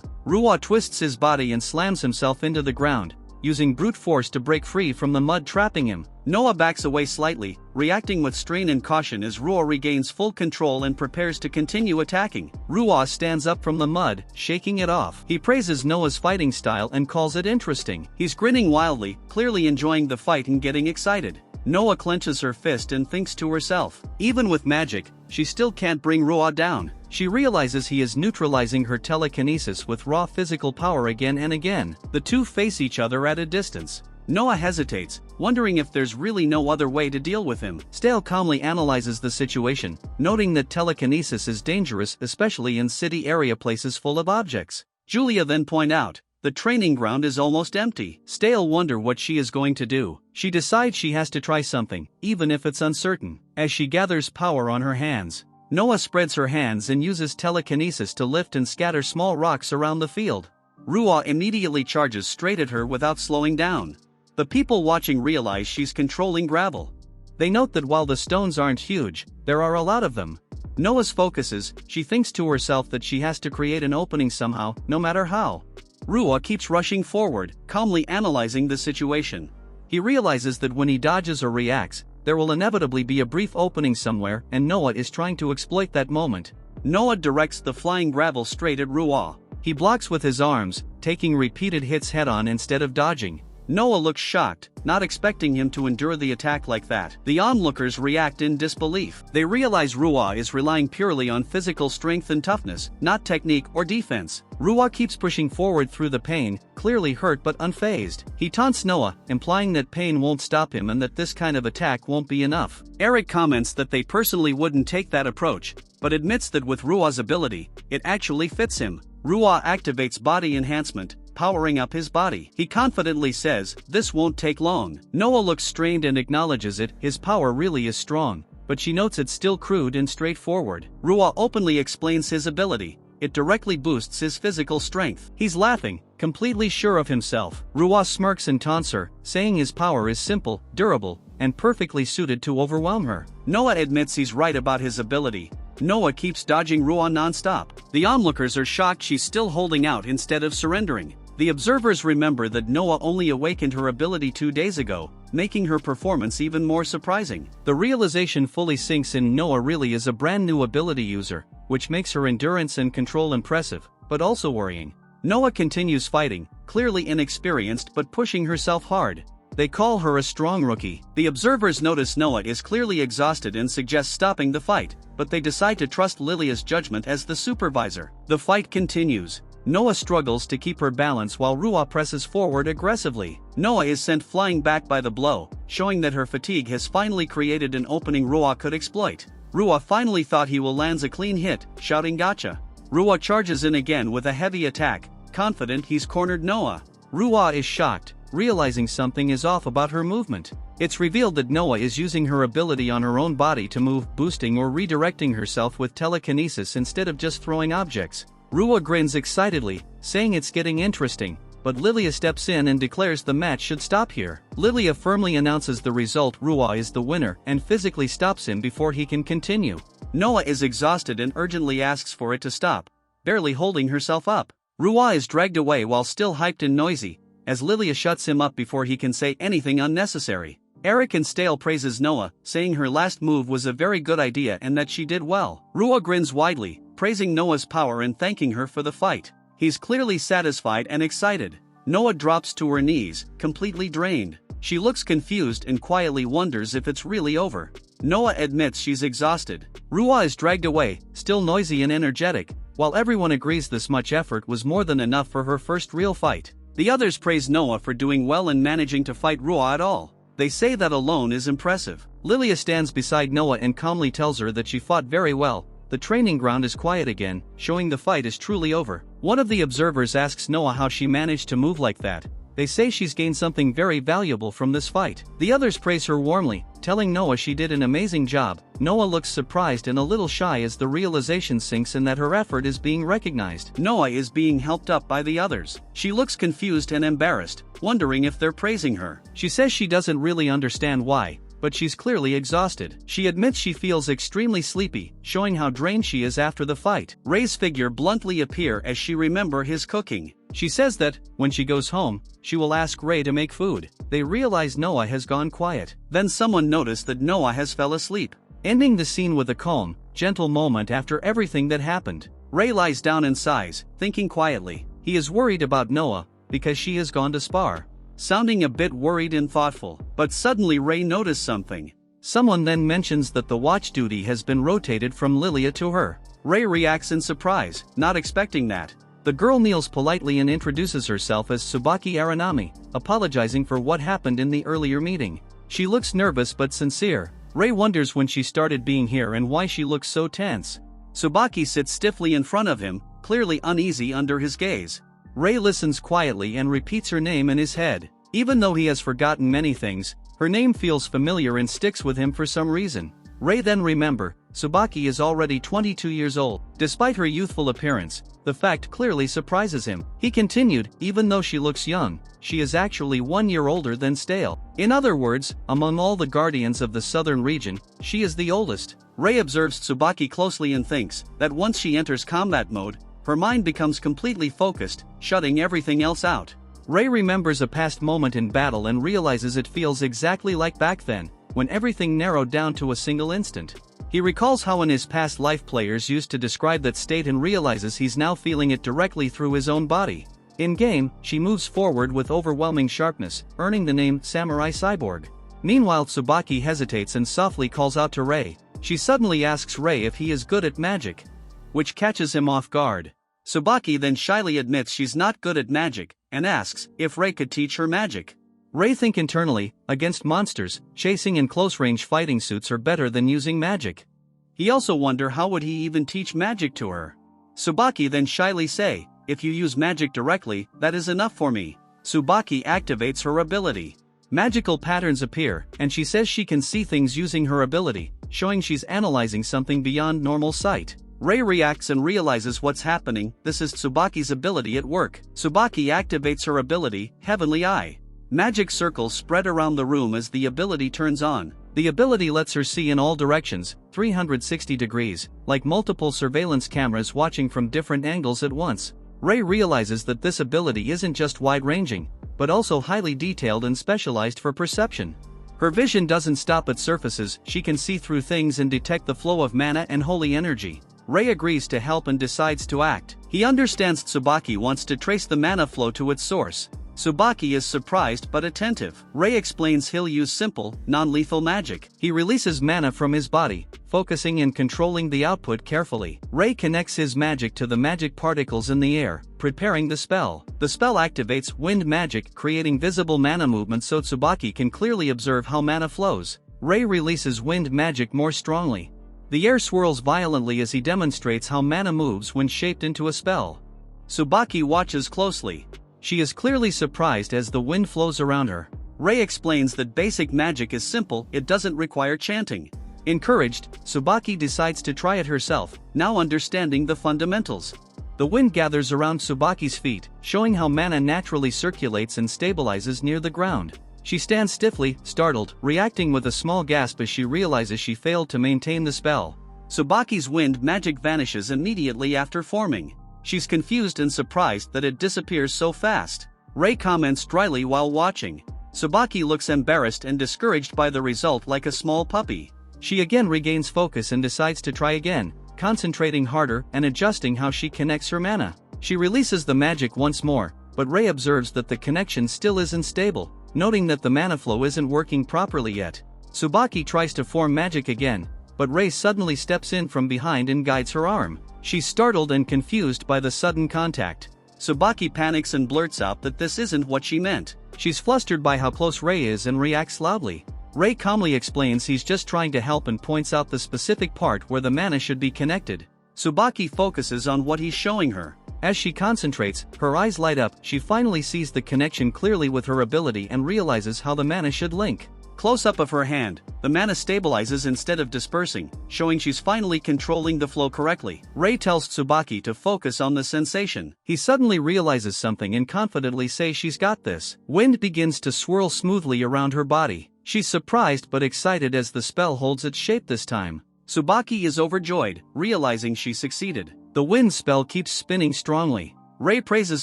Ruah twists his body and slams himself into the ground, using brute force to break free from the mud trapping him. Noah backs away slightly, reacting with strain and caution as Ruah regains full control and prepares to continue attacking. Ruah stands up from the mud, shaking it off. He praises Noah's fighting style and calls it interesting. He's grinning wildly, clearly enjoying the fight and getting excited. Noah clenches her fist and thinks to herself, even with magic, she still can't bring Ruah down. She realizes he is neutralizing her telekinesis with raw physical power again and again. The two face each other at a distance. Noah hesitates, wondering if there's really no other way to deal with him. Stale calmly analyzes the situation, noting that telekinesis is dangerous especially in city area places full of objects. Julia then point out, the training ground is almost empty. Stale wonder what she is going to do. She decides she has to try something, even if it's uncertain. As she gathers power on her hands, Noah spreads her hands and uses telekinesis to lift and scatter small rocks around the field. Ruah immediately charges straight at her without slowing down. The people watching realize she's controlling gravel. They note that while the stones aren't huge, there are a lot of them. Noah's focuses, she thinks to herself that she has to create an opening somehow, no matter how. Ruah keeps rushing forward, calmly analyzing the situation. He realizes that when he dodges or reacts, there will inevitably be a brief opening somewhere, and Noah is trying to exploit that moment. Noah directs the flying gravel straight at Ruah. He blocks with his arms, taking repeated hits head-on instead of dodging. Noah looks shocked, not expecting him to endure the attack like that. The onlookers react in disbelief. They realize Ruah is relying purely on physical strength and toughness, not technique or defense. Ruah keeps pushing forward through the pain, clearly hurt but unfazed. He taunts Noah, implying that pain won't stop him and that this kind of attack won't be enough. Eric comments that they personally wouldn't take that approach, but admits that with Ruah's ability, it actually fits him. Ruah activates body enhancement, powering up his body. He confidently says, this won't take long. Noah looks strained and acknowledges it, his power really is strong, but she notes it's still crude and straightforward. Ruah openly explains his ability. It directly boosts his physical strength. He's laughing, completely sure of himself. Ruah smirks and taunts her, saying his power is simple, durable, and perfectly suited to overwhelm her. Noah admits he's right about his ability. Noah keeps dodging Ruah non-stop. The onlookers are shocked she's still holding out instead of surrendering. The observers remember that Noah only awakened her ability 2 days ago, making her performance even more surprising. The realization fully sinks in. Noah really is a brand new ability user, which makes her endurance and control impressive, but also worrying. Noah continues fighting, clearly inexperienced but pushing herself hard. They call her a strong rookie. The observers notice Noah is clearly exhausted and suggest stopping the fight, but they decide to trust Lilia's judgment as the supervisor. The fight continues. Noah struggles to keep her balance while Ruah presses forward aggressively. Noah is sent flying back by the blow, showing that her fatigue has finally created an opening Ruah could exploit. Ruah finally thought he will lands a clean hit, shouting gotcha. Ruah charges in again with a heavy attack, confident he's cornered Noah. Ruah is shocked, realizing something is off about her movement. It's revealed that Noah is using her ability on her own body to move, boosting or redirecting herself with telekinesis instead of just throwing objects. Ruah grins excitedly, saying it's getting interesting, but Lilia steps in and declares the match should stop here. Lilia firmly announces the result. Ruah is the winner and physically stops him before he can continue. Noah is exhausted and urgently asks for it to stop, barely holding herself up. Ruah is dragged away while still hyped and noisy, as Lilia shuts him up before he can say anything unnecessary. Eric and Stale praises Noah, saying her last move was a very good idea and that she did well. Ruah grins widely, praising Noah's power and thanking her for the fight. He's clearly satisfied and excited. Noah drops to her knees, completely drained. She looks confused and quietly wonders if it's really over. Noah admits she's exhausted. Ruah is dragged away, still noisy and energetic, while everyone agrees this much effort was more than enough for her first real fight. The others praise Noah for doing well and managing to fight Ruah at all. They say that alone is impressive. Lilia stands beside Noah and calmly tells her that she fought very well. The training ground is quiet again, showing the fight is truly over. One of the observers asks Noah how she managed to move like that, They say she's gained something very valuable from this fight. The others praise her warmly, telling Noah she did an amazing job. Noah looks surprised and a little shy as the realization sinks in that her effort is being recognized. Noah is being helped up by the others. She looks confused and embarrassed, wondering if they're praising her. She says she doesn't really understand why, but she's clearly exhausted. She admits she feels extremely sleepy, showing how drained she is after the fight. Ray's figure bluntly appears as she remembers his cooking. She says that, when she goes home, she will ask Ray to make food. They realize Noah has gone quiet. Then someone noticed that Noah has fell asleep, ending the scene with a calm, gentle moment after everything that happened. Ray lies down and sighs, thinking quietly. He is worried about Noah, because she has gone to spar. Sounding a bit worried and thoughtful, but suddenly Ray noticed something. Someone then mentions that the watch duty has been rotated from Lilia to her. Ray reacts in surprise, not expecting that. The girl kneels politely and introduces herself as Tsubaki Aranami, apologizing for what happened in the earlier meeting. She looks nervous but sincere. Ray wonders when she started being here and why she looks so tense. Tsubaki sits stiffly in front of him, clearly uneasy under his gaze. Ray listens quietly and repeats her name in his head. Even though he has forgotten many things, her name feels familiar and sticks with him for some reason. Ray then remembers, Tsubaki is already 22 years old. Despite her youthful appearance, the fact clearly surprises him. He continued, even though she looks young, she is actually 1 year older than Stale. In other words, among all the guardians of the southern region, she is the oldest. Ray observes Tsubaki closely and thinks that once she enters combat mode, her mind becomes completely focused, shutting everything else out. Ray remembers a past moment in battle and realizes it feels exactly like back then, when everything narrowed down to a single instant. He recalls how in his past life players used to describe that state and realizes he's now feeling it directly through his own body. In-game, she moves forward with overwhelming sharpness, earning the name Samurai Cyborg. Meanwhile, Tsubaki hesitates and softly calls out to Ray. She suddenly asks Ray if he is good at magic, which catches him off guard. Tsubaki then shyly admits she's not good at magic, and asks if Ray could teach her magic. Ray thinks internally, against monsters, chasing in close-range fighting suits are better than using magic. He also wonders how would he even teach magic to her. Tsubaki then shyly says, if you use magic directly, that is enough for me. Tsubaki activates her ability. Magical patterns appear, and she says she can see things using her ability, showing she's analyzing something beyond normal sight. Ray reacts and realizes what's happening. This is Tsubaki's ability at work. Tsubaki activates her ability, Heavenly Eye. Magic circles spread around the room as the ability turns on. The ability lets her see in all directions, 360 degrees, like multiple surveillance cameras watching from different angles at once. Ray realizes that this ability isn't just wide-ranging, but also highly detailed and specialized for perception. Her vision doesn't stop at surfaces, she can see through things and detect the flow of mana and holy energy. Ray agrees to help and decides to act. He understands Tsubaki wants to trace the mana flow to its source. Tsubaki is surprised but attentive. Ray explains he'll use simple, non-lethal magic. He releases mana from his body, focusing and controlling the output carefully. Ray connects his magic to the magic particles in the air, preparing the spell. The spell activates wind magic, creating visible mana movement so Tsubaki can clearly observe how mana flows. Ray releases wind magic more strongly. The air swirls violently as he demonstrates how mana moves when shaped into a spell. Tsubaki watches closely. She is clearly surprised as the wind flows around her. Ray explains that basic magic is simple, it doesn't require chanting. Encouraged, Tsubaki decides to try it herself, now understanding the fundamentals. The wind gathers around Tsubaki's feet, showing how mana naturally circulates and stabilizes near the ground. She stands stiffly, startled, reacting with a small gasp as she realizes she failed to maintain the spell. Tsubaki's wind magic vanishes immediately after forming. She's confused and surprised that it disappears so fast. Ray comments dryly while watching. Tsubaki looks embarrassed and discouraged by the result like a small puppy. She again regains focus and decides to try again, concentrating harder and adjusting how she connects her mana. She releases the magic once more, but Ray observes that the connection still isn't stable, noting that the mana flow isn't working properly yet. Tsubaki tries to form magic again, but Ray suddenly steps in from behind and guides her arm. She's startled and confused by the sudden contact. Tsubaki panics and blurts out that this isn't what she meant. She's flustered by how close Ray is and reacts loudly. Ray calmly explains he's just trying to help and points out the specific part where the mana should be connected. Tsubaki focuses on what he's showing her. As she concentrates, her eyes light up. She finally sees the connection clearly with her ability and realizes how the mana should link. Close-up of her hand, the mana stabilizes instead of dispersing, showing she's finally controlling the flow correctly. Rei tells Tsubaki to focus on the sensation. He suddenly realizes something and confidently says she's got this. Wind begins to swirl smoothly around her body. She's surprised but excited as the spell holds its shape this time. Tsubaki is overjoyed, realizing she succeeded. The wind spell keeps spinning strongly. Rei praises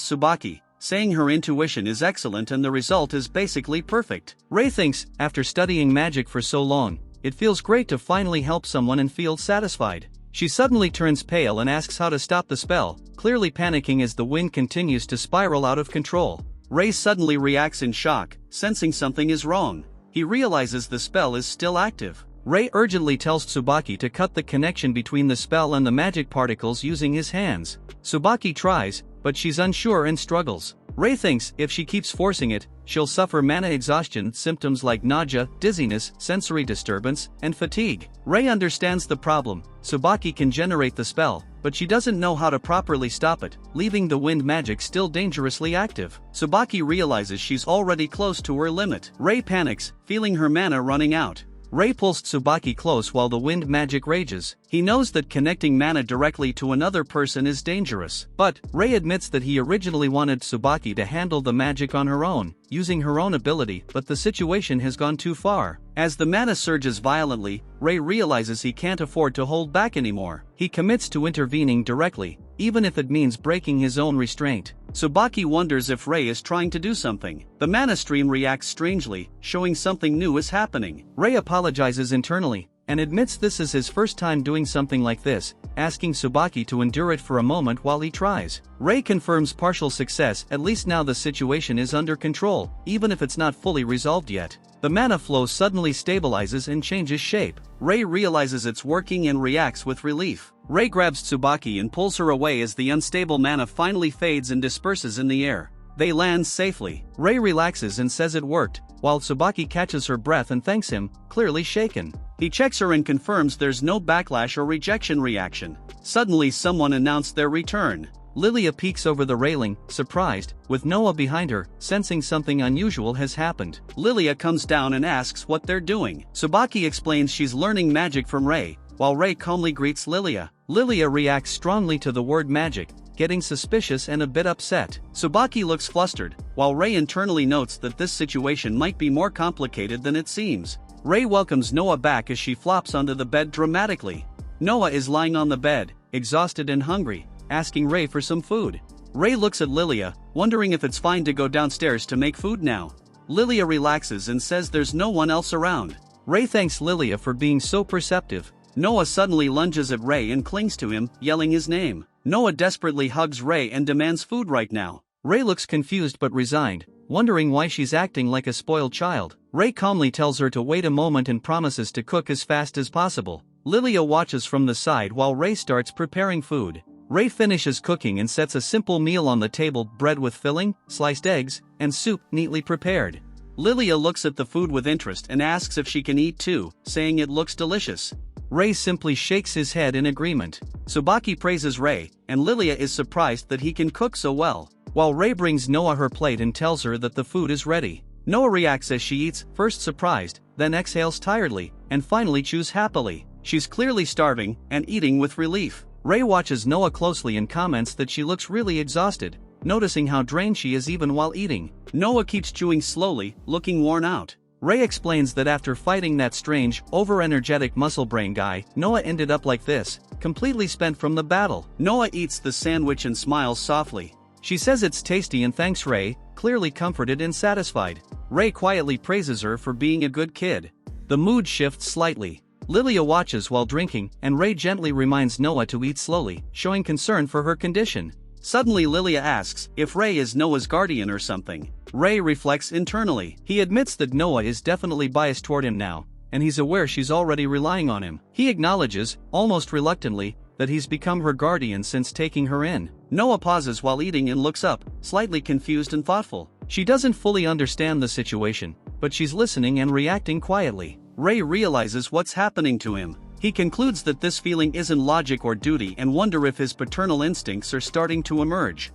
Tsubaki, saying her intuition is excellent and the result is basically perfect. Rei thinks, after studying magic for so long, it feels great to finally help someone and feel satisfied. She suddenly turns pale and asks how to stop the spell, clearly panicking as the wind continues to spiral out of control. Rei suddenly reacts in shock, sensing something is wrong. He realizes the spell is still active. Rei urgently tells Tsubaki to cut the connection between the spell and the magic particles using his hands. Tsubaki tries, but she's unsure and struggles. Rei thinks if she keeps forcing it, she'll suffer mana exhaustion, symptoms like nausea, dizziness, sensory disturbance, and fatigue. Rei understands the problem. Tsubaki can generate the spell, but she doesn't know how to properly stop it, leaving the wind magic still dangerously active. Tsubaki realizes she's already close to her limit. Rei panics, feeling her mana running out. Rei pulls Tsubaki close while the wind magic rages. He knows that connecting mana directly to another person is dangerous, but Rei admits that he originally wanted Tsubaki to handle the magic on her own, using her own ability, but the situation has gone too far. As the mana surges violently, Rei realizes he can't afford to hold back anymore. He commits to intervening directly, even if it means breaking his own restraint. Tsubaki wonders if Rei is trying to do something. The mana stream reacts strangely, showing something new is happening. Rei apologizes internally, and admits this is his first time doing something like this, asking Tsubaki to endure it for a moment while he tries. Rei confirms partial success. At least now the situation is under control, even if it's not fully resolved yet. The mana flow suddenly stabilizes and changes shape. Rei realizes it's working and reacts with relief. Rei grabs Tsubaki and pulls her away as the unstable mana finally fades and disperses in the air. They land safely. Rei relaxes and says it worked, while Tsubaki catches her breath and thanks him, clearly shaken. He checks her and confirms there's no backlash or rejection reaction. Suddenly someone announced their return. Lilia peeks over the railing, surprised, with Noah behind her, sensing something unusual has happened. Lilia comes down and asks what they're doing. Tsubaki explains she's learning magic from Rei, while Rei calmly greets Lilia. Lilia reacts strongly to the word magic, getting suspicious and a bit upset. Tsubaki looks flustered, while Rei internally notes that this situation might be more complicated than it seems. Rei welcomes Noah back as she flops onto the bed dramatically. Noah is lying on the bed, exhausted and hungry, asking Rei for some food. Rei looks at Lilia, wondering if it's fine to go downstairs to make food now. Lilia relaxes and says there's no one else around. Rei thanks Lilia for being so perceptive. Noah suddenly lunges at Rei and clings to him, yelling his name. Noah desperately hugs Rei and demands food right now. Rei looks confused but resigned, wondering why she's acting like a spoiled child. Rei calmly tells her to wait a moment and promises to cook as fast as possible. Lilia watches from the side while Rei starts preparing food. Rei finishes cooking and sets a simple meal on the table: bread with filling, sliced eggs, and soup neatly prepared. Lilia looks at the food with interest and asks if she can eat too, saying it looks delicious. Rei simply shakes his head in agreement. Tsubaki praises Rei, and Lilia is surprised that he can cook so well. While Rei brings Noah her plate and tells her that the food is ready. Noah reacts as she eats, first surprised, then exhales tiredly, and finally chews happily. She's clearly starving, and eating with relief. Rei watches Noah closely and comments that she looks really exhausted, noticing how drained she is even while eating. Noah keeps chewing slowly, looking worn out. Rei explains that after fighting that strange, over-energetic muscle brain guy, Noah ended up like this, completely spent from the battle. Noah eats the sandwich and smiles softly. She says it's tasty and thanks Rei, clearly comforted and satisfied. Rei quietly praises her for being a good kid. The mood shifts slightly. Lilia watches while drinking, and Rei gently reminds Noah to eat slowly, showing concern for her condition. Suddenly Lilia asks if Rei is Noah's guardian or something. Rei reflects internally. He admits that Noah is definitely biased toward him now, and he's aware she's already relying on him. He acknowledges, almost reluctantly, that he's become her guardian since taking her in. Noah pauses while eating and looks up, slightly confused and thoughtful. She doesn't fully understand the situation, but she's listening and reacting quietly. Rei realizes what's happening to him. He concludes that this feeling isn't logic or duty and wonder if his paternal instincts are starting to emerge.